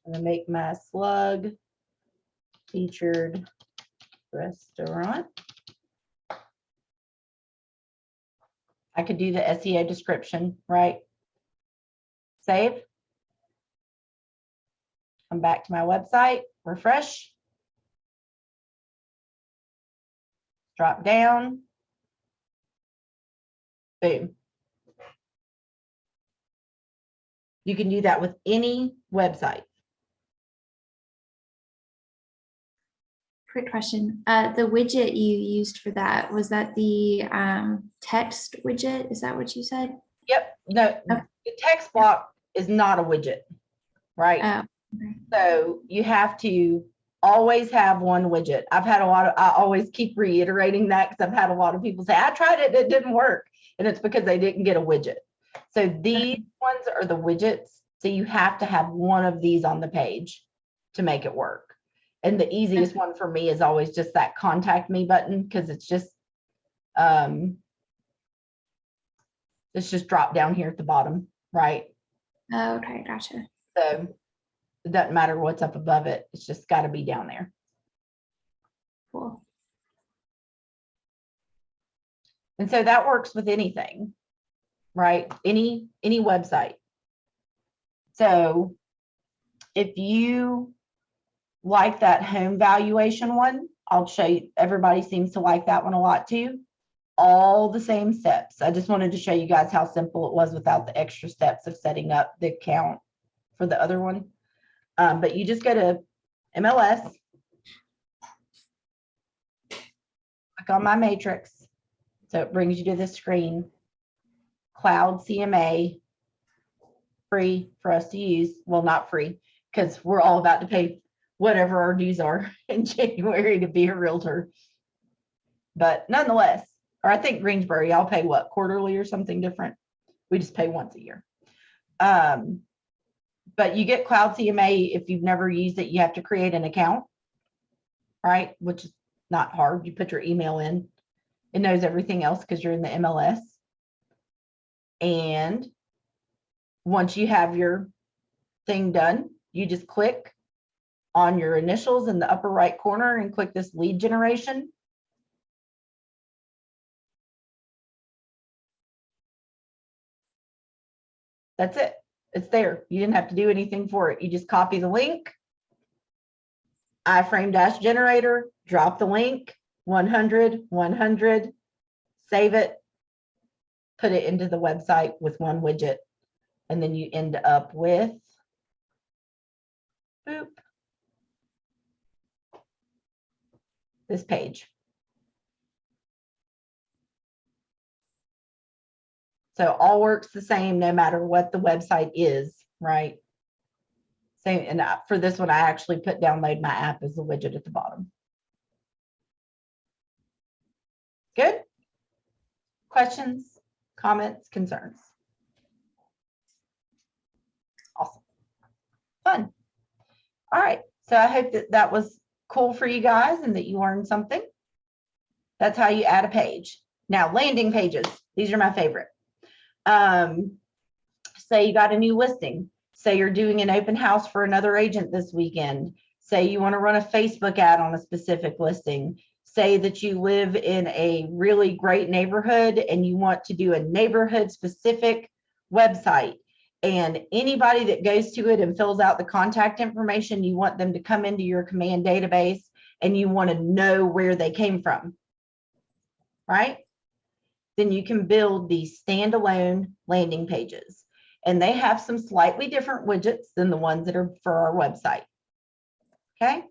Speaker 1: I'm going to make my slug featured restaurant. I could do the SEO description, right? Save. Come back to my website, refresh. Drop down. Boom. You can do that with any website.
Speaker 2: Quick question. The widget you used for that, was that the text widget? Is that what you said?
Speaker 1: Yep. No,
Speaker 2: Okay.
Speaker 1: the text block is not a widget, right?
Speaker 2: Okay.
Speaker 1: So you have to always have one widget. I always keep reiterating that because I've had a lot of people say, I tried it, it didn't work. And it's because they didn't get a widget. So these ones are the widgets. So you have to have one of these on the page to make it work. And the easiest one for me is always just that contact me button because it's just drop down here at the bottom, right?
Speaker 2: Okay, gotcha.
Speaker 1: So it doesn't matter what's up above it. It's just got to be down there.
Speaker 2: Cool.
Speaker 1: And so that works with anything, right? Any website. So if you like that home valuation one, I'll show you. Everybody seems to like that one a lot too. All the same steps. I just wanted to show you guys how simple it was without the extra steps of setting up the account for the other one. But you just go to MLS, click on my matrix. So it brings you to this screen, Cloud CMA, free for us to use. Well, not free, because we're all about to pay whatever our dues are in January to be a realtor. But nonetheless, or I think Greensboro, y'all pay what, quarterly or something different? We just pay once a year. But you get Cloud CMA. If you've never used it, you have to create an account, right? Which is not hard. You put your email in. It knows everything else because you're in the MLS. And once you have your thing done, you just click on your initials in the upper right corner and click this lead generation. That's it. It's there. You didn't have to do anything for it. You just copy the link, iframe dash generator, drop the link, 100, 100, save it, put it into the website with one widget, and then you end up with, boop, this page. So all works the same no matter what the website is, right? Same, and for this one, I actually put download my app as the widget at the bottom. Good? Questions, comments, concerns? Awesome. Fun. All right. So I hope that that was cool for you guys and that you learned something. That's how you add a page. Now, landing pages. These are my favorite. Say you got a new listing. Say you're doing an open house for another agent this weekend. Say you want to run a Facebook ad on a specific listing. Say that you live in a really great neighborhood and you want to do a neighborhood specific website. And anybody that goes to it and fills out the contact information, you want them to come into your command database and you want to know where they came from, right? Then you can build these standalone landing pages. And they have some slightly different widgets than the ones that are for our website. Okay,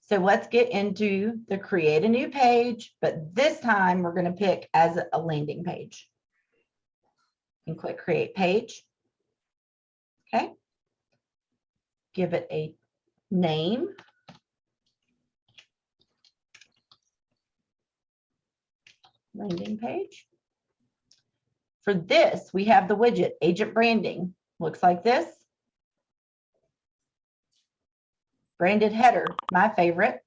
Speaker 1: so let's get into the create a new page, but this time we're going to pick as a landing page. And click create page. Okay, give it a name. Landing page. For this, we have the widget agent branding. Looks like this. Branded header, my favorite.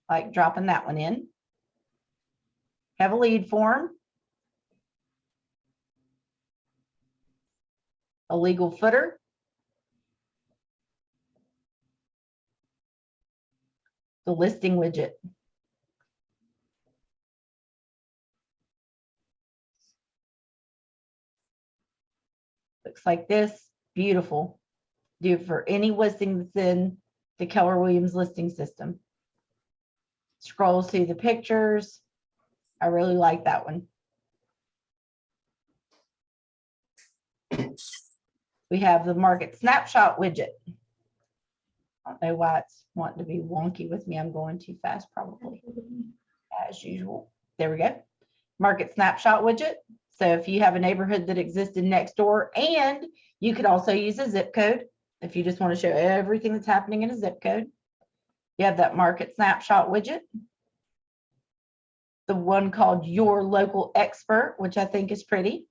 Speaker 1: Like dropping that one in. Have a lead form. A legal footer. The listing widget. Looks like this, beautiful. Do it for any listing that's in the Keller Williams listing system. Scrolls through the pictures. I really like that one. We have the market snapshot widget. I don't know why it's wanting to be wonky with me. I'm going too fast probably, as usual. There we go. Market snapshot widget. So if you have a neighborhood that existed next door, and you could also use a zip code if you just want to show everything that's happening in a zip code. You have that market snapshot widget. The one called Your Local Expert, which I think is pretty.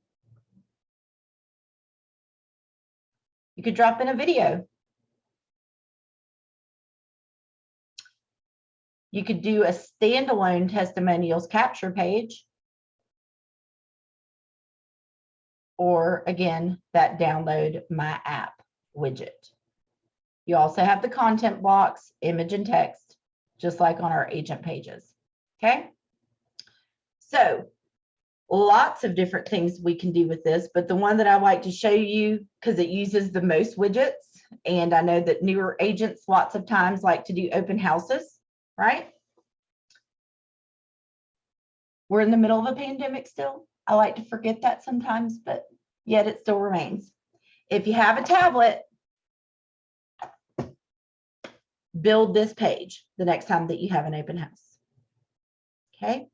Speaker 1: You could drop in a video. You could do a standalone testimonials capture page. Or again, that download my app widget. You also have the content blocks, image and text, just like on our agent pages. Okay. So lots of different things we can do with this, but the one that I like to show you because it uses the most widgets, and I know that newer agents lots of times like to do open houses, right? We're in the middle of a pandemic still. I like to forget that sometimes, but yet it still remains. If you have a tablet, build this page the next time that you have an open house. Okay.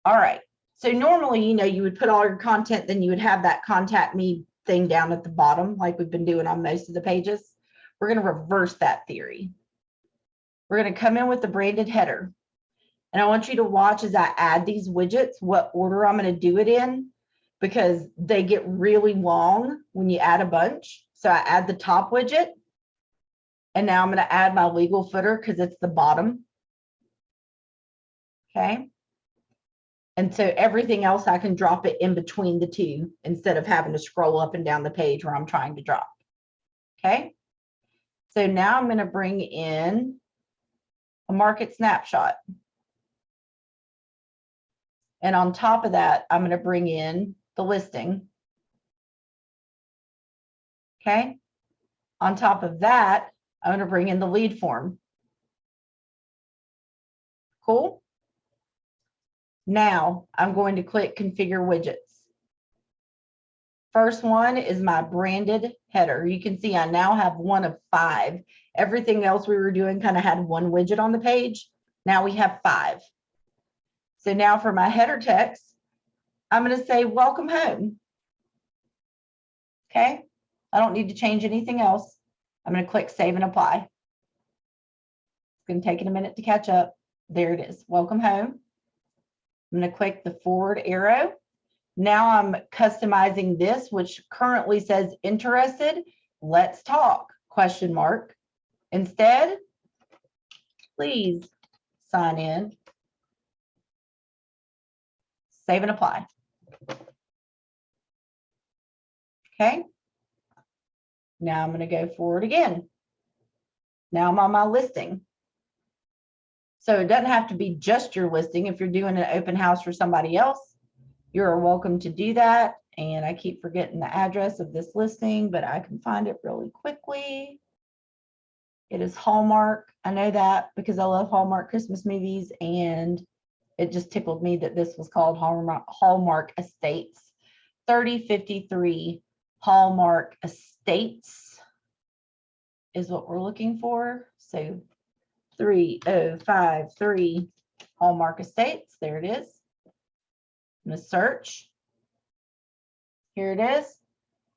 Speaker 1: All right. So normally, you know, you would put all your content, then you would have that contact me thing down at the bottom like we've been doing on most of the pages. We're going to reverse that theory. We're going to come in with the branded header. And I want you to watch as I add these widgets, what order I'm going to do it in, because they get really long when you add a bunch. So I add the top widget. And now I'm going to add my legal footer because it's the bottom. Okay. And so everything else, I can drop it in between the two instead of having to scroll up and down the page where I'm trying to drop. Okay. So now I'm going to bring in a market snapshot. And on top of that, I'm going to bring in the listing. Okay. On top of that, I'm going to bring in the lead form. Cool. Now I'm going to click configure widgets. First one is my branded header. You can see I now have one of 5. Everything else we were doing kind of had one widget on the page. Now we have 5. So now for my header text, I'm going to say welcome home. Okay. I don't need to change anything else. I'm going to click save and apply. It's going to take it a minute to catch up. There it is. Welcome home. I'm going to click the forward arrow. Now I'm customizing this, which currently says interested. Let's talk, question mark. Instead, please sign in. Save and apply. Okay. Now I'm going to go forward again. Now I'm on my listing. So it doesn't have to be just your listing. If you're doing an open house for somebody else, you're welcome to do that. And I keep forgetting the address of this listing, but I can find it really quickly. It is Hallmark. I know that because I love Hallmark Christmas movies, and it just tickled me that this was called Hallmark Estates. 3053 Hallmark Estates is what we're looking for. So 3053 Hallmark Estates. There it is. I'm going to search. Here it is.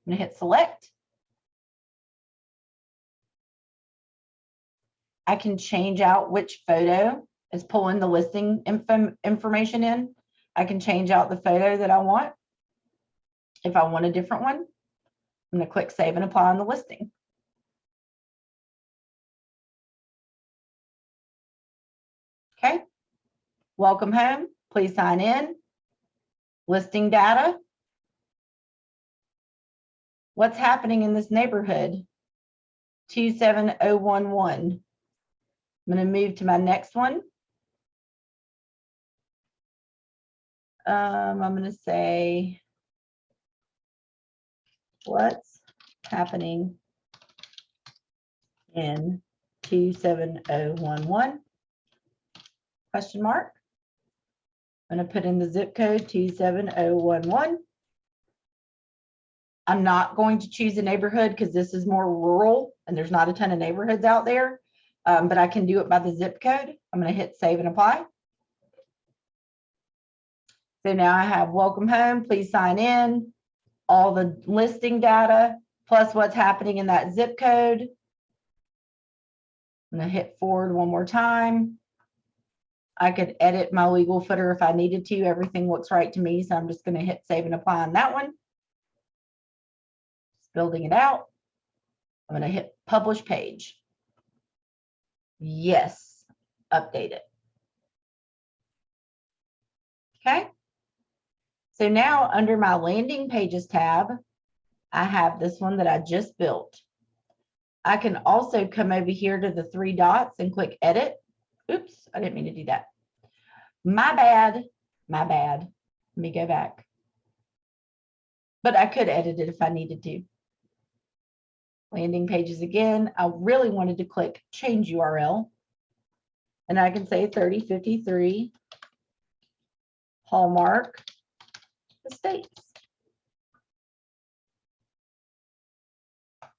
Speaker 1: I'm going to hit select. I can change out which photo is pulling the listing information in. I can change out the photo that I want. If I want a different one, I'm going to click save and apply on the listing. Okay. Welcome home. Please sign in. Listing data. What's happening in this neighborhood? 27011. I'm going to move to my next one. I'm going to say, what's happening in 27011? Question mark. I'm going to put in the zip code 27011. I'm not going to choose a neighborhood because this is more rural and there's not a ton of neighborhoods out there, but I can do it by the zip code. I'm going to hit save and apply. So now I have welcome home, please sign in, all the listing data, plus what's happening in that zip code. I'm going to hit forward one more time. I could edit my legal footer if I needed to. Everything looks right to me, so I'm just going to hit save and apply on that one. Just building it out. I'm going to hit publish page. Yes, update it. Okay. So now under my landing pages tab, I have this one that I just built. I can also come over here to the 3 dots and click edit. Oops, I didn't mean to do that. My bad, my bad. Let me go back. But I could edit it if I needed to. Landing pages again. I really wanted to click change URL. And I can say 3053 Hallmark Estates.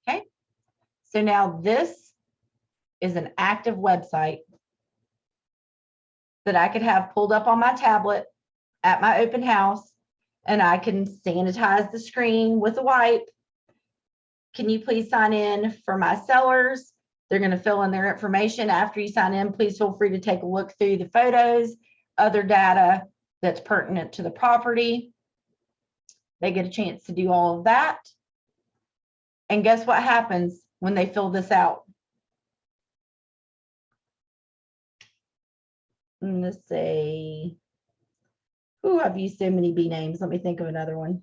Speaker 1: Okay. So now this is an active website that I could have pulled up on my tablet at my open house, and I can sanitize the screen with a wipe can you please sign in for my sellers? They're going to fill in their information. After you sign in, please feel free to take a look through the photos, other data that's pertinent to the property. They get a chance to do all of that. And guess what happens when they fill this out? I'm going to say, ooh, I've used so many B names. Let me think of another one.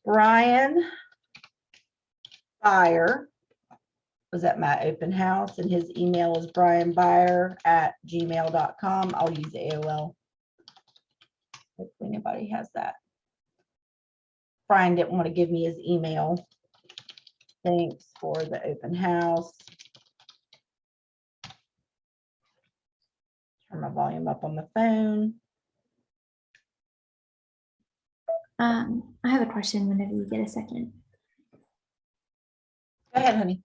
Speaker 1: Brian Buyer was at my open house, and his email is brianbuyer@gmail.com. I'll use AOL. Hopefully anybody has that. Brian didn't want to give me his email. Thanks for the open house. Turn my volume up on the phone.
Speaker 2: I have a question whenever you get a second.
Speaker 1: Go ahead, honey.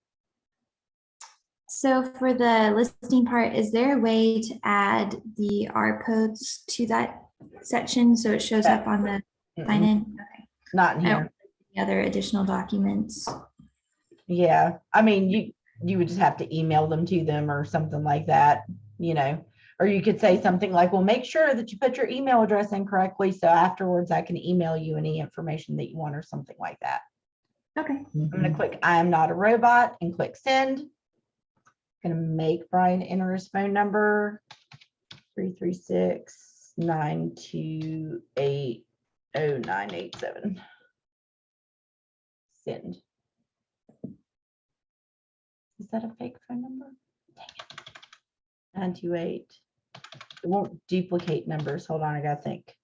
Speaker 2: So for the listing part, is there a way to add the R codes to that section so it shows up on the sign in? Okay.
Speaker 1: Not in
Speaker 2: I don't
Speaker 1: here.
Speaker 2: the other additional documents.
Speaker 1: Yeah, I mean, you would just have to email them to them or something like that, you know, or you could say something like, well, make sure that you put your email address in correctly, so afterwards I can email you any information that you want or something like that.
Speaker 2: Okay.
Speaker 1: I'm going to click I am not a robot and click send. Going to make Brian enter his phone number 336-928-0987. Send. Is that a fake phone number? Dang it. 928. It won't duplicate numbers. Hold on, I gotta think.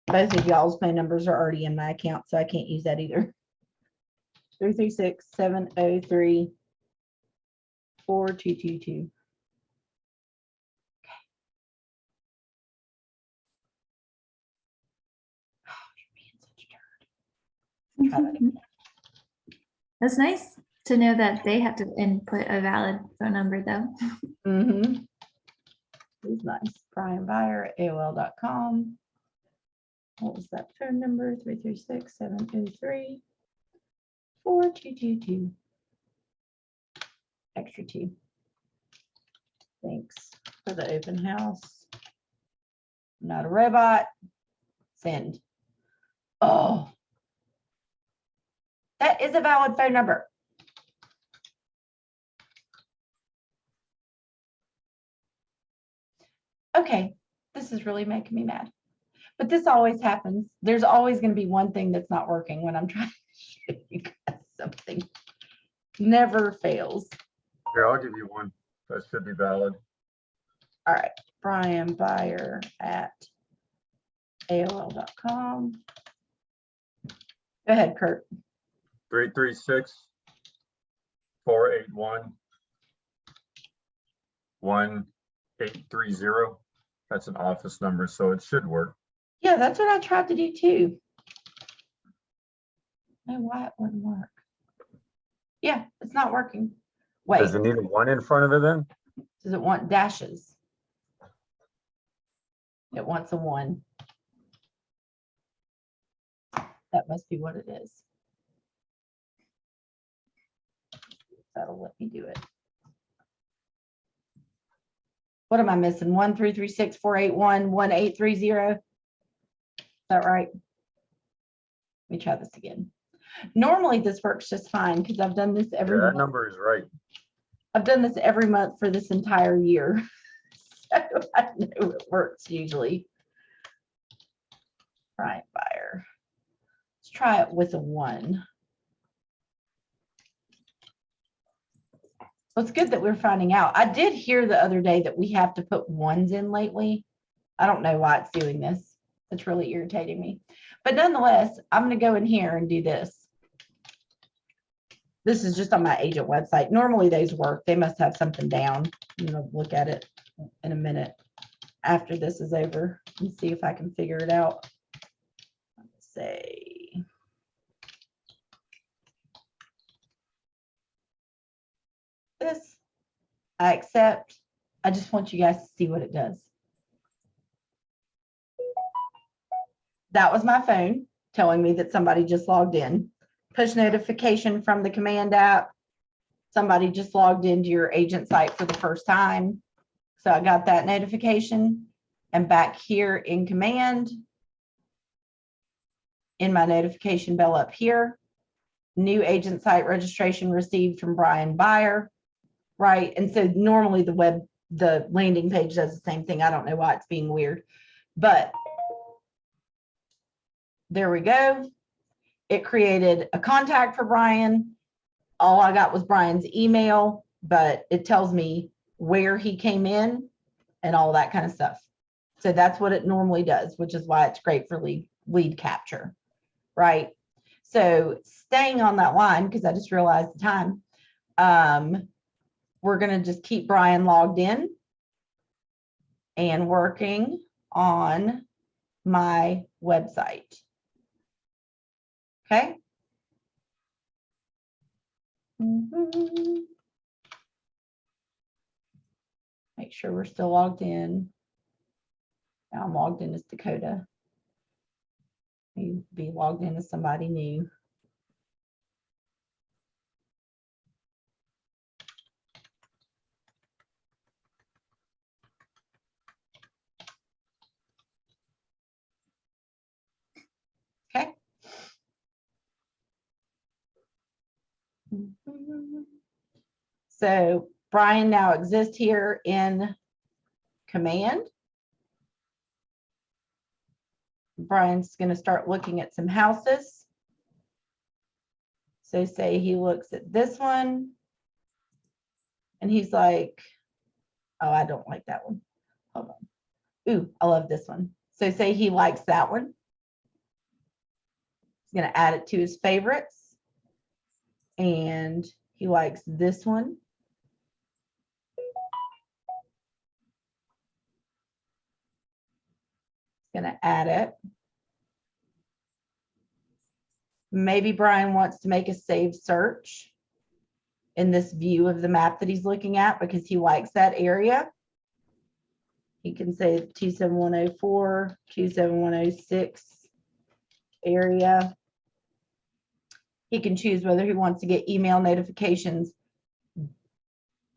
Speaker 1: Both of y'all's phone numbers are already in my account, so I can't use that either. 336-703-4222. Try that again.
Speaker 2: That's nice to know that they have to input a valid phone number though.
Speaker 1: Mm-hmm. He's nice. Brian Buyer at AOL.com. What was that phone number? 336-703-4222. Extra 2. Thanks for the open house. Not a robot. Send. Oh, that is a valid phone number. Okay, this is really making me mad. But this always happens. There's always going to be one thing that's not working when I'm trying to show you guys something. Never fails.
Speaker 3: Here, I'll give you one. That should be valid.
Speaker 1: All right, Brian Buyer at AOL.com. Go ahead, Kurt.
Speaker 3: 336-481-1830. That's an office number, so it should work.
Speaker 1: Yeah, that's what I tried to do too. I don't know why it wouldn't work. Yeah, it's not working. Wait,
Speaker 3: Does it need a 1 in front of it then?
Speaker 1: does it want dashes? It wants a 1. That must be what it is. That'll let me do it. What am I missing? 1-336-481-1830. Is that right? Let me try this again. Normally this works just fine because I've done this every
Speaker 3: Yeah, that
Speaker 1: month.
Speaker 3: number is right.
Speaker 1: I've done this every month for this entire year. So I know it works usually. Right, Buyer. Let's try it with a 1. Well, it's good that we're finding out. I did hear the other day that we have to put 1s in lately. I don't know why it's doing this. It's really irritating me. But nonetheless, I'm going to go in here and do this. This is just on my agent website. Normally those work. They must have something down. I'm going to look at it in a minute after this is over and see if I can figure it out. Let's say. This. I accept. I just want you guys to see what it does. that was my phone telling me that somebody just logged in. Push notification from the Command app. Somebody just logged into your agent site for the first time. So I got that notification. And back here in Command, in my notification bell up here, new agent site registration received from Brian Byer, right? And so normally the landing page does the same thing. I don't know why it's being weird, but there we go. It created a contact for Brian. All I got was Brian's email, but it tells me where he came in and all that kind of stuff. So that's what it normally does, which is why it's great for lead capture, right? So staying on that line, because I just realized the time, we're going to just keep Brian logged in and working on my website. Okay. Make sure we're still logged in. Now I'm logged in as Dakota. Maybe be logged in as somebody new. Okay. So Brian now exists here in Command. Brian's going to start looking at some houses. So say he looks at this one and he's like, oh, I don't like that one. Hold on. Ooh, I love this one. So say he likes that one. He's going to add it to his favorites. And he likes this one. He's going to add it. Maybe Brian wants to make a saved search in this view of the map that he's looking at because he likes that area. He can say 27104, 27106 area. He can choose whether he wants to get email notifications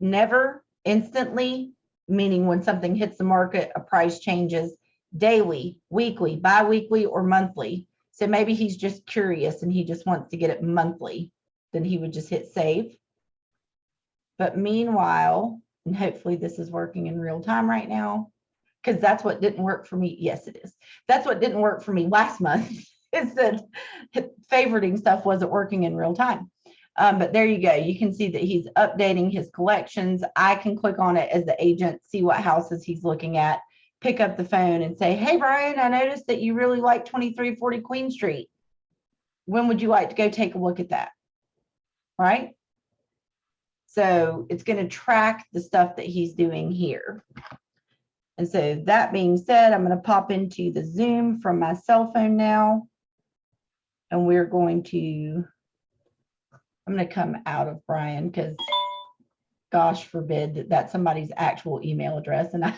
Speaker 1: never, instantly, meaning when something hits the market, a price changes, daily, weekly, bi-weekly, or monthly. So maybe he's just curious and he just wants to get it monthly. Then he would just hit save. But meanwhile, and hopefully this is working in real time right now, because that's what didn't work for me. Yes, it is. That's what didn't work for me last month. Is that favoriting stuff wasn't working in real time. But there you go. You can see that he's updating his collections. I can click on it as the agent, see what houses he's looking at, pick up the phone and say, hey, Brian, I noticed that you really like 2340 Queen Street. When would you like to go take a look at that? Right? So it's going to track the stuff that he's doing here. And so that being said, I'm going to pop into the Zoom from my cell phone now. And we're going to, I'm going to come out of Brian because gosh forbid that that's somebody's actual email address and I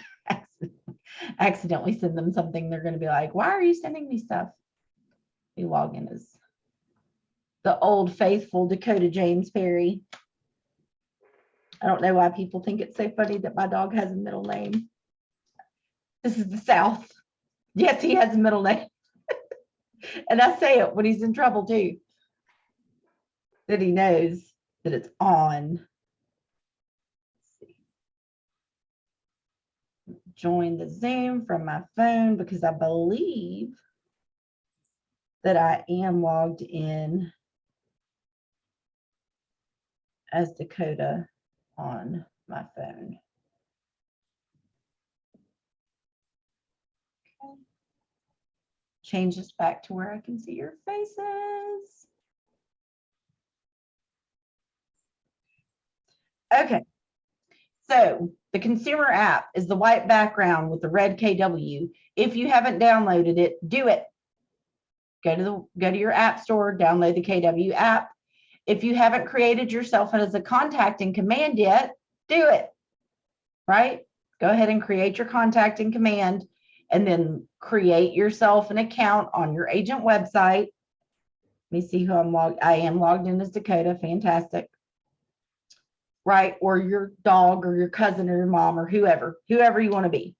Speaker 1: accidentally send them something. They're going to be like, why are you sending me stuff? We log in as the old faithful Dakota James Perry. I don't know why people think it's so funny that my dog has a middle name. This is the South. Yes, he has a middle name. And I say it when he's in trouble too, that he knows that it's on. Join the Zoom from my phone because I believe that I am logged in as Dakota on my phone. Okay. Change this back to where I can see your faces. Okay. So the consumer app is the white background with the red KW. If you haven't downloaded it, do it. Go to your app store, download the KW app. If you haven't created yourself as a contact in Command yet, do it. Right? Go ahead and create your contact in Command and then create yourself an account on your agent website. Let me see who I'm logged. I am logged in as Dakota. Fantastic. Right? Or your dog or your cousin or your mom or whoever you want to be.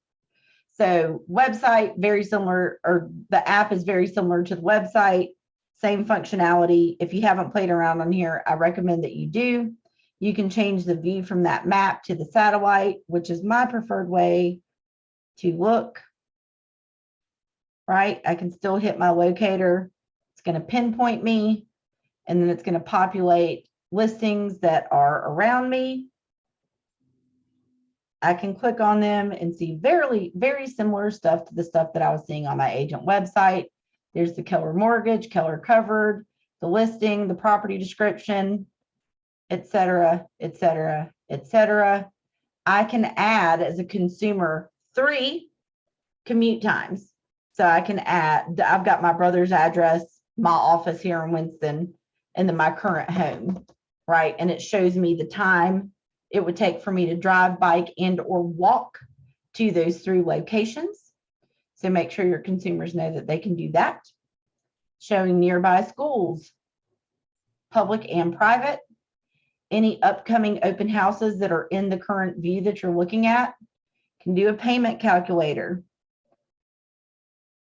Speaker 1: So website, very similar, or the app is very similar to the website, same functionality. If you haven't played around on here, I recommend that you do. You can change the view from that map to the satellite, which is my preferred way to look. Right? I can still hit my locator. It's going to pinpoint me, and then it's going to populate listings that are around me. I can click on them and see very, very similar stuff to the stuff that I was seeing on my agent website. There's the Keller mortgage, Keller covered, the listing, the property description, etc., etc., etc. I can add as a consumer 3 commute times. So I can add, I've got my brother's address, my office here in Winston, and then my current home, right? And it shows me the time it would take for me to drive, bike, and or walk to those 3 locations. So make sure your consumers know that they can do that. Showing nearby schools, public and private, any upcoming open houses that are in the current view that you're looking at. Can do a payment calculator.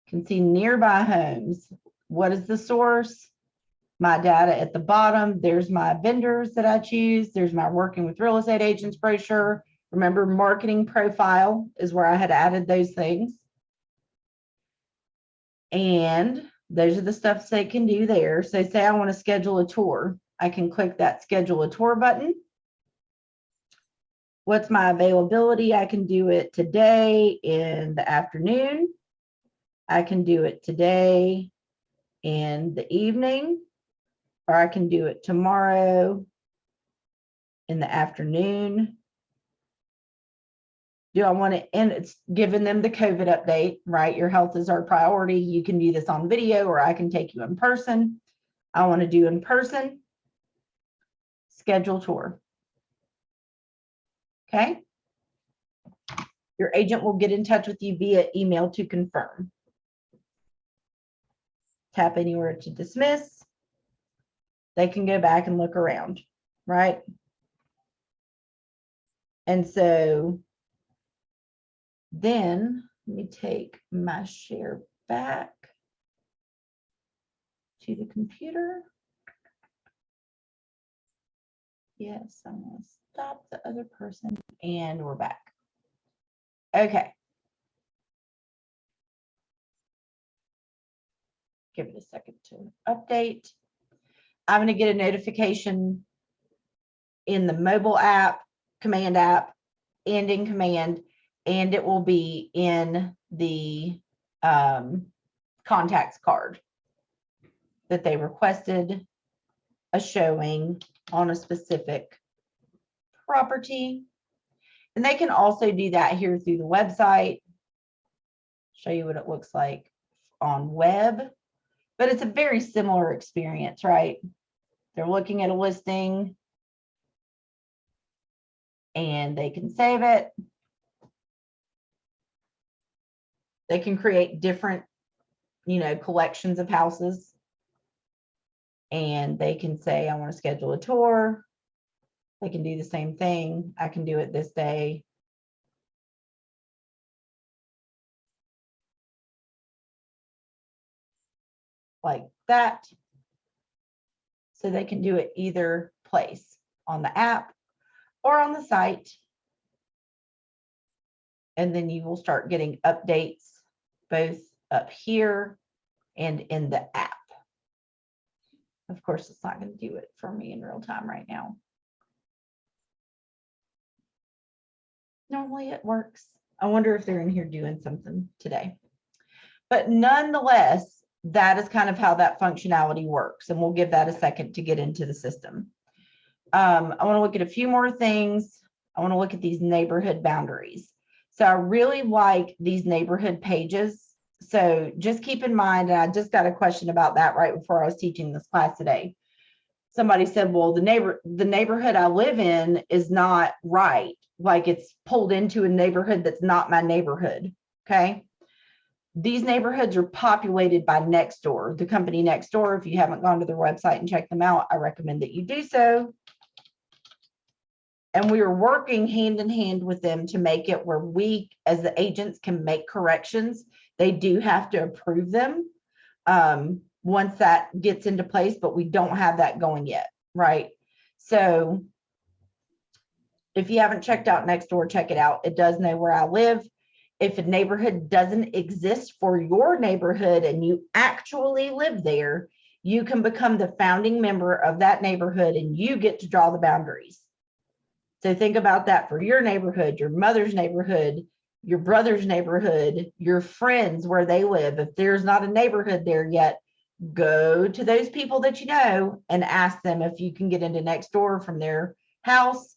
Speaker 1: Can see nearby homes. What is the source? My data at the bottom. There's my vendors that I choose. There's my working with real estate agents brochure. Remember, marketing profile is where I had added those things. And those are the stuff they can do there. So say I want to schedule a tour. I can click that schedule a tour button. What's my availability? I can do it today in the afternoon. I can do it today in the evening, or I can do it tomorrow in the afternoon. Do I want to, and it's giving them the COVID update, right? Your health is our priority. You can do this on video, or I can take you in person. I want to do in person. Schedule tour. Okay. Your agent will get in touch with you via email to confirm. Tap anywhere to dismiss. They can go back and look around, right? And so then let me take my share back to the computer. Yes, I'm going to stop the other person and we're back. Okay. Give it a second to update. I'm going to get a notification in the mobile app, command app, and in command, and it will be in the contacts card that they requested a showing on a specific property. And they can also do that here through the website. Show you what it looks like on web, but it's a very similar experience, right? They're looking at a listing and they can save it. They can create different, collections of houses. And they can say, I want to schedule a tour. They can do the same thing. I can do it this day. Like that. So they can do it either place on the app or on the site. And then you will start getting updates both up here and in the app. Of course, it's not going to do it for me in real time right now. Normally it works. I wonder if they're in here doing something today. But nonetheless, that is kind of how that functionality works. And we'll give that a second to get into the system. I want to look at a few more things. I want to look at these neighborhood boundaries. So I really like these neighborhood pages. So just keep in mind, and I just got a question about that right before I was teaching this class today. Somebody said, well, the neighborhood I live in is not right. Like it's pulled into a neighborhood that's not my neighborhood. Okay. These neighborhoods are populated by Nextdoor, the company Nextdoor. If you haven't gone to their website and checked them out, I recommend that you do so. And we are working hand in hand with them to make it where we, as the agents, can make corrections. They do have to approve them once that gets into place, but we don't have that going yet, right? So if you haven't checked out Nextdoor, check it out. It does know where I live. If a neighborhood doesn't exist for your neighborhood and you actually live there, you can become the founding member of that neighborhood and you get to draw the boundaries. So think about that for your neighborhood, your mother's neighborhood, your brother's neighborhood, your friends where they live. If there's not a neighborhood there yet, go to those people that you know and ask them if you can get into Nextdoor from their house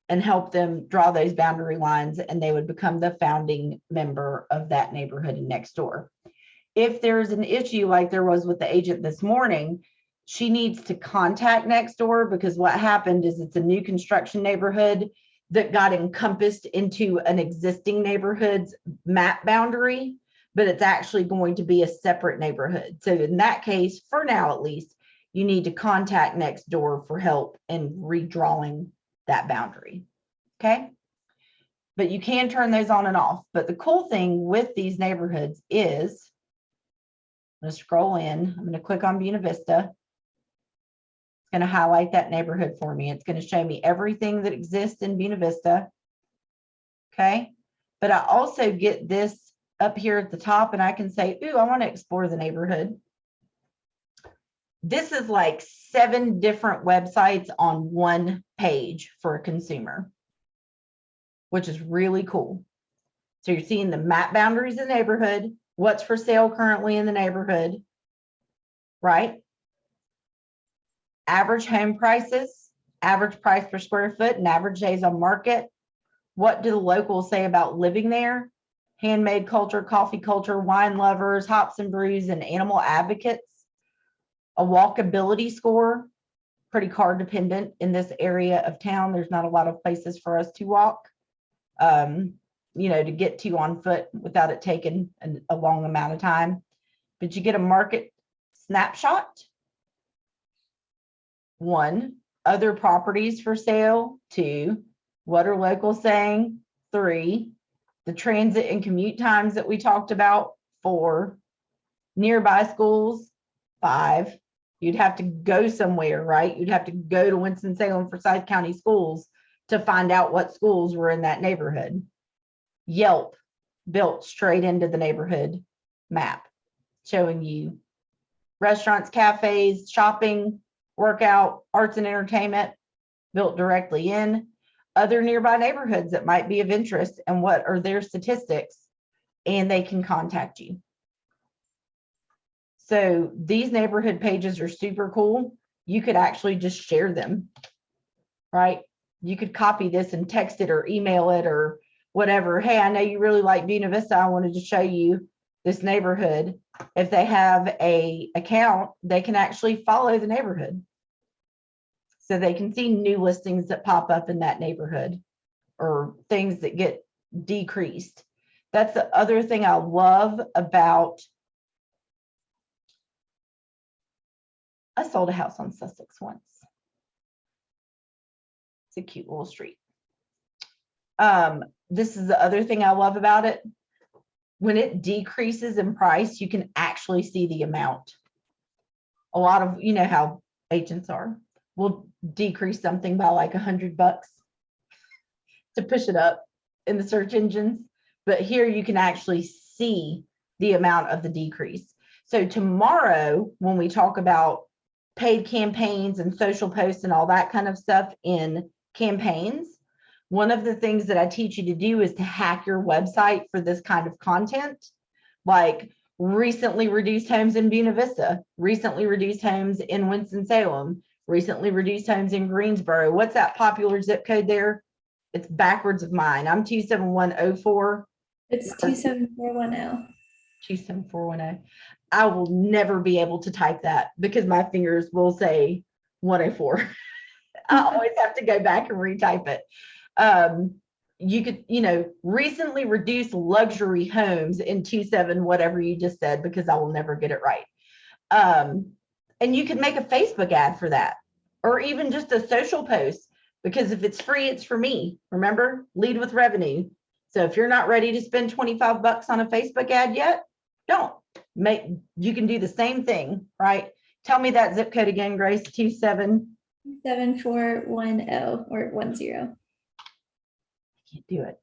Speaker 1: and help them draw those boundary lines, and they would become the founding member of that neighborhood in Nextdoor. If there's an issue like there was with the agent this morning, she needs to contact Nextdoor, because what happened is it's a new construction neighborhood that got encompassed into an existing neighborhood's map boundary, but it's actually going to be a separate neighborhood. So in that case, for now at least, you need to contact Nextdoor for help in redrawing that boundary. Okay. But you can turn those on and off. But the cool thing with these neighborhoods is, I'm going to scroll in. I'm going to click on Buena Vista. It's going to highlight that neighborhood for me. It's going to show me everything that exists in Buena Vista. Okay. But I also get this up here at the top, and I can say, ooh, I want to explore the neighborhood. This is like 7 different websites on one page for a consumer, which is really cool. So you're seeing the map boundaries of the neighborhood, what's for sale currently in the neighborhood, right? Average home prices, average price per square foot, and average days on market. What do the locals say about living there? Handmade culture, coffee culture, wine lovers, hops and brews, and animal advocates. A walkability score, pretty car dependent in this area of town. There's not a lot of places for us to walk, you know, to get to on foot without it taking a long amount of time. But you get a market snapshot. 1, other properties for sale. 2, what are locals saying? 3, the transit and commute times that we talked about. 4, nearby schools. 5, you'd have to go somewhere, right? You'd have to go to Winston-Salem, Forsyth County schools to find out what schools were in that neighborhood. Yelp, built straight into the neighborhood map, showing you restaurants, cafes, shopping, workout, arts and entertainment, built directly in. Other nearby neighborhoods that might be of interest and what are their statistics, and they can contact you. So these neighborhood pages are super cool. You could actually just share them, right? You could copy this and text it or email it or whatever. Hey, I know you really like Buena Vista. I wanted to show you this neighborhood. If they have an account, they can actually follow the neighborhood. So they can see new listings that pop up in that neighborhood or things that get decreased. That's the other thing I love about. I sold a house on Sussex once. It's a cute little street. This is the other thing I love about it. When it decreases in price, you can actually see the amount. A lot of, you know how agents are, will decrease something by like $100 to push it up in the search engines. But here you can actually see the amount of the decrease. So tomorrow, when we talk about paid campaigns and social posts and all that kind of stuff in campaigns, one of the things that I teach you to do is to hack your website for this kind of content, like recently reduced homes in Buena Vista, recently reduced homes in Winston-Salem, recently reduced homes in Greensboro. What's that popular zip code there? It's backwards of mine. I'm 27104.
Speaker 2: It's 27410.
Speaker 1: 27410. I will never be able to type that because my fingers will say 104. I always have to go back and retype it. you could, you know, recently reduced luxury homes in 27, whatever you just said, because I will never get it right. And you could make a Facebook ad for that, or even just a social post, because if it's free, it's for me. Remember, lead with revenue. So if you're not ready to spend 25 bucks on a Facebook ad yet, don't. You can do the same thing, right? Tell me that zip code again, Grace.
Speaker 2: 27410 or 10.
Speaker 1: Can't do it.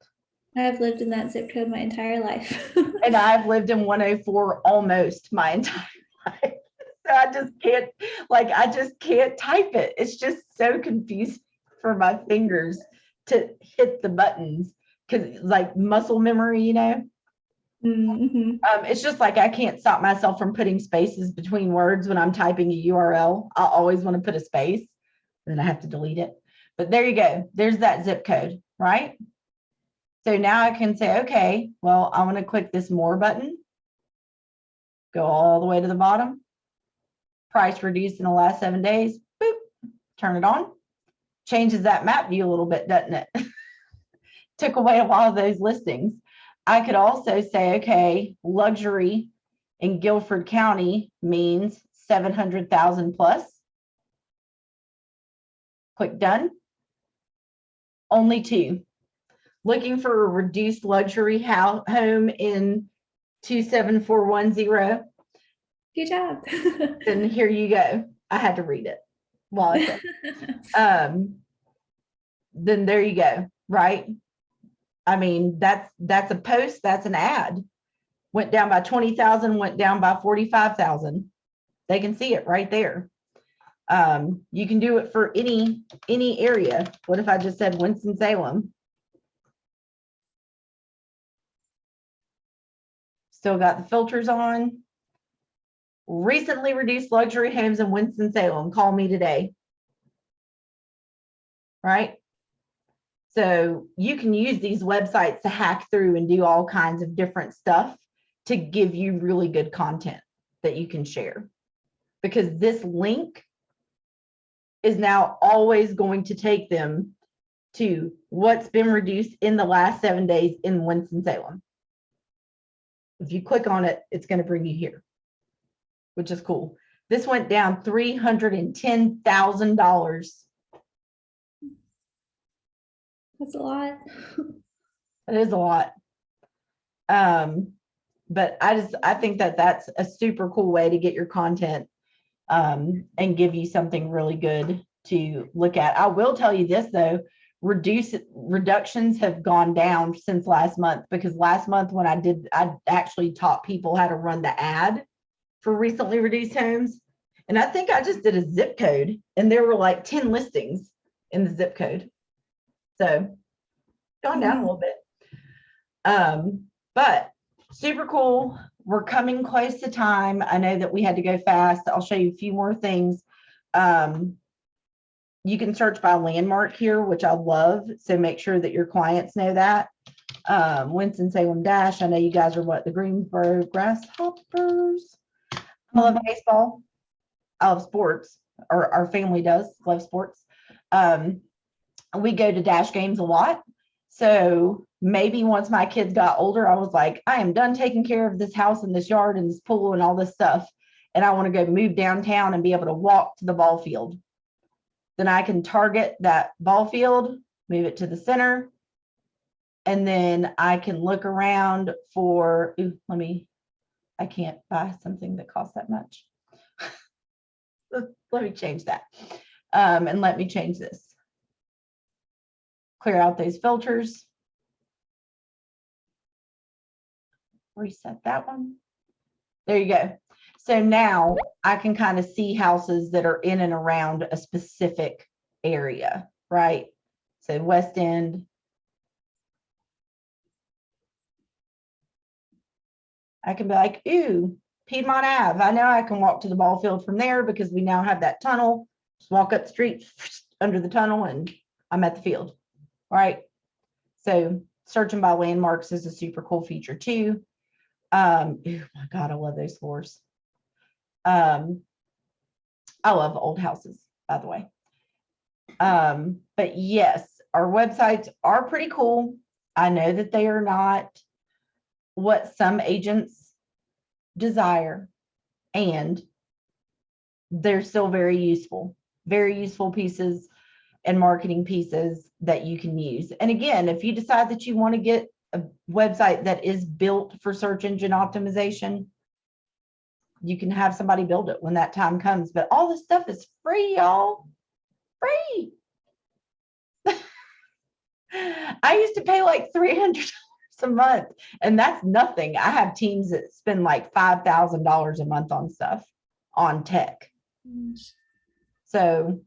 Speaker 2: I've lived in that zip code my entire life.
Speaker 1: And I've lived in 104 almost my entire life. So I just can't type it. It's just so confusing for my fingers to hit the buttons, because like muscle memory, you know. It's just like I can't stop myself from putting spaces between words when I'm typing a URL. I always want to put a space, then I have to delete it. But there you go. There's that zip code, right? So now I can say, okay, well, I want to click this more button, go all the way to the bottom, price reduced in the last 7 days, boop, turn it on. Changes that map view a little bit, doesn't it? Took away a lot of those listings. I could also say, okay, luxury in Guilford County means 700,000 plus. Click done. Only 2. Looking for a reduced luxury home in 27410.
Speaker 2: Good job.
Speaker 1: Then here you go. I had to read it while I said. Then there you go, right? I mean, that's a post, that's an ad. Went down by 20,000, went down by 45,000. They can see it right there. You can do it for any area. What if I just said Winston-Salem? Still got the filters on. Recently reduced luxury homes in Winston-Salem. Call me today. Right? So you can use these websites to hack through and do all kinds of different stuff to give you really good content that you can share. Because this link is now always going to take them to what's been reduced in the last 7 days in Winston-Salem. If you click on it, it's going to bring you here, which is cool. This went down $310,000.
Speaker 2: That's a lot.
Speaker 1: It is a lot. But I think that that's a super cool way to get your content and give you something really good to look at. I will tell you this though, reductions have gone down since last month, because last month when I actually taught people how to run the ad for recently reduced homes. And I think I just did a zip code and there were like 10 listings in the zip code. So gone down a little bit. But super cool. We're coming close to time. I know that we had to go fast. I'll show you a few more things. You can search by landmark here, which I love. So make sure that your clients know that. Winston-Salem Dash. I know you guys are what? The Greensboro Grasshoppers. I love baseball. I love sports, or our family does love sports. We go to Dash games a lot. So maybe once my kids got older, I was like, I am done taking care of this house and this yard and this pool and all this stuff. And I want to go move downtown and be able to walk to the ball field. Then I can target that ball field, move it to the center. And then I can look around for, I can't buy something that costs that much. Let me change that. And let me change this. Clear out those filters. Reset that one. There you go. So now I can kind of see houses that are in and around a specific area, right? So West End. I can be like, ooh, Piedmont Ave. I know I can walk to the ball field from there because we now have that tunnel. Just walk up the street under the tunnel and I'm at the field, right? So searching by landmarks is a super cool feature too. Oh my God, I love those floors. I love old houses, by the way. But yes, our websites are pretty cool. I know that they are not what some agents desire, and they're still very useful pieces and marketing pieces that you can use. And again, if you decide that you want to get a website that is built for search engine optimization, you can have somebody build it when that time comes. But all this stuff is free, y'all. Free. I used to pay like $300 a month, and that's nothing. I have teams that spend like $5,000 a month on stuff, on tech. So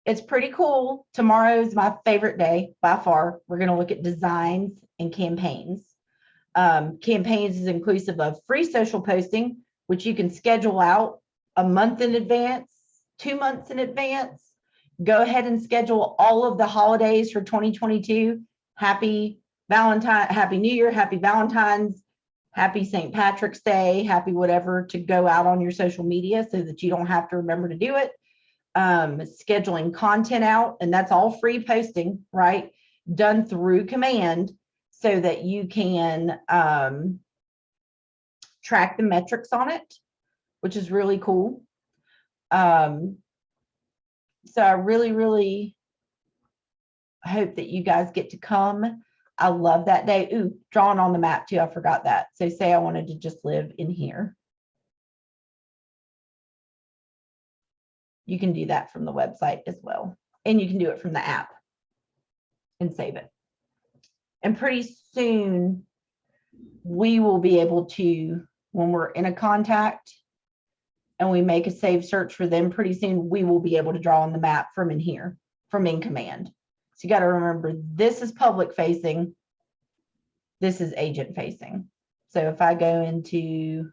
Speaker 1: it's pretty cool. Tomorrow is my favorite day by far. We're going to look at designs and campaigns. Campaigns is inclusive of free social posting, which you can schedule out a month in advance, 2 months in advance. Go ahead and schedule all of the holidays for 2022. Happy Valentine, Happy New Year, Happy Valentine's, Happy St. Patrick's Day, happy whatever, to go out on your social media so that you don't have to remember to do it. Scheduling content out, and that's all free posting, right? Done through Command so that you can track the metrics on it, which is really cool. So I really, really hope that you guys get to come. I love that day. Ooh, drawing on the map too. I forgot that. So say I wanted to just live in here. You can do that from the website as well. And you can do it from the app and save it. And pretty soon we will be able to, when we're in a contact and we make a save search for them, pretty soon we will be able to draw on the map from in here, from in Command. So you got to remember, this is public facing, this is agent facing. So if I go into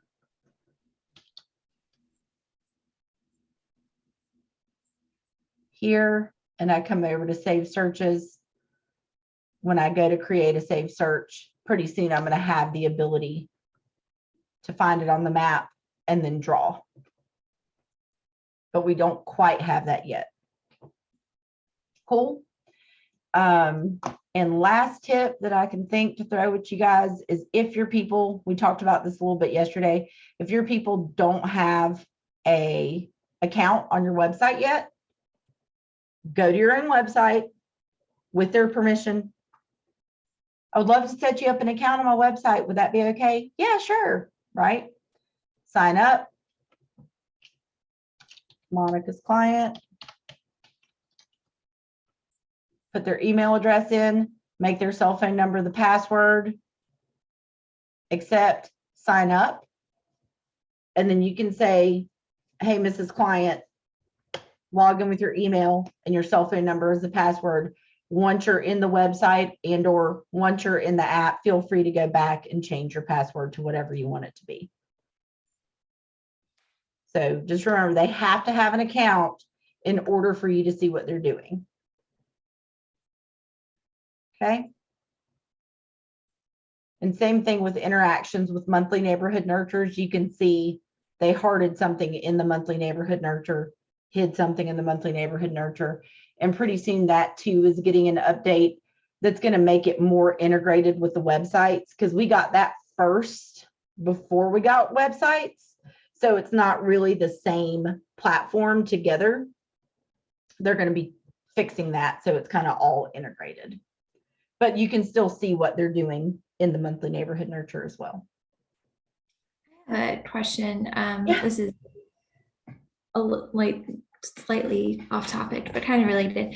Speaker 1: here and I come over to save searches, when I go to create a save search, pretty soon I'm going to have the ability to find it on the map and then draw. But we don't quite have that yet. Cool. And last tip that I can think to throw at you guys is, if your people, we talked about this a little bit yesterday, if your people don't have a account on your website yet, go to your own website with their permission. I would love to set you up an account on my website. Would that be okay? Yeah, sure. Right? Sign up. Monica's client. Put their email address in, make their cell phone number the password, accept, sign up. And then you can say, hey, Mrs. Client, log in with your email and your cell phone number as the password. Once you're in the website and or once you're in the app, feel free to go back and change your password to whatever you want it to be. So just remember, they have to have an account in order for you to see what they're doing. Okay. And same thing with interactions with monthly neighborhood nurtures. You can see they hearted something in the monthly neighborhood nurture, hid something in the monthly neighborhood nurture. And pretty soon that too is getting an update that's going to make it more integrated with the websites, because we got that first before we got websites. So it's not really the same platform together. They're going to be fixing that, so it's kind of all integrated. But you can still see what they're doing in the monthly neighborhood nurture as well.
Speaker 2: I have a question.
Speaker 1: Yeah.
Speaker 2: This is like slightly off topic, but kind of related.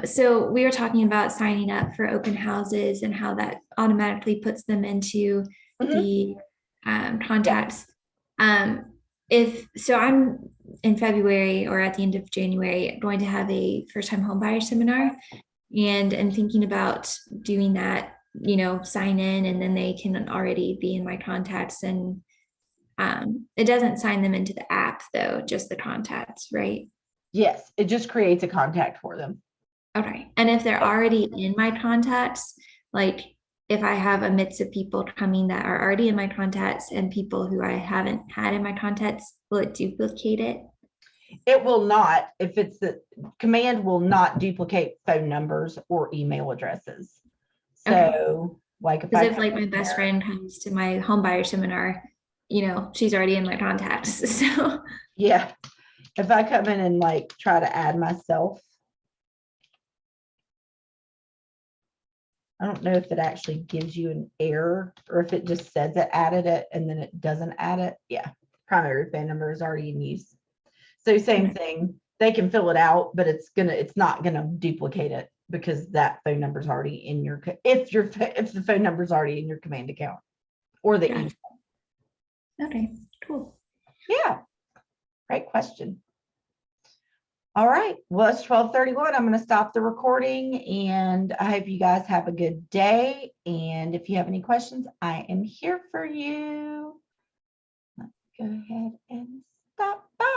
Speaker 2: So we were talking about signing up for open houses and how that automatically puts them into the contacts. If so, I'm in February or at the end of January going to have a first-time homebuyer seminar, and thinking about doing that, you know, sign in and then they can already be in my contacts. And it doesn't sign them into the app though, just the contacts, right?
Speaker 1: Yes, it just creates a contact for them.
Speaker 2: Okay. And if they're already in my contacts, like if I have a mix of people coming that are already in my contacts and people who I haven't had in my contacts, will it duplicate it?
Speaker 1: It will not. If it's the Command will not duplicate phone numbers or email addresses.
Speaker 2: Okay.
Speaker 1: So like if
Speaker 2: Because
Speaker 1: I
Speaker 2: if
Speaker 1: come
Speaker 2: like my
Speaker 1: in
Speaker 2: best
Speaker 1: there-
Speaker 2: friend comes to my home buyer seminar, she's already in my contacts. So
Speaker 1: yeah, if I come in and like try to add myself, I don't know if it actually gives you an error or if it just says it added it and then it doesn't add it. Yeah, primary phone number is already in use. So same thing, they can fill it out, but it's not gonna duplicate it because that phone number is already in your, if the phone number is already in your command account or the email.
Speaker 2: Gotcha. Okay, cool.
Speaker 1: Yeah, great question. All right, well, it's 12:31. I'm going to stop the recording and I hope you guys have a good day. And if you have any questions, I am here for you. Let's go ahead and stop. Bye.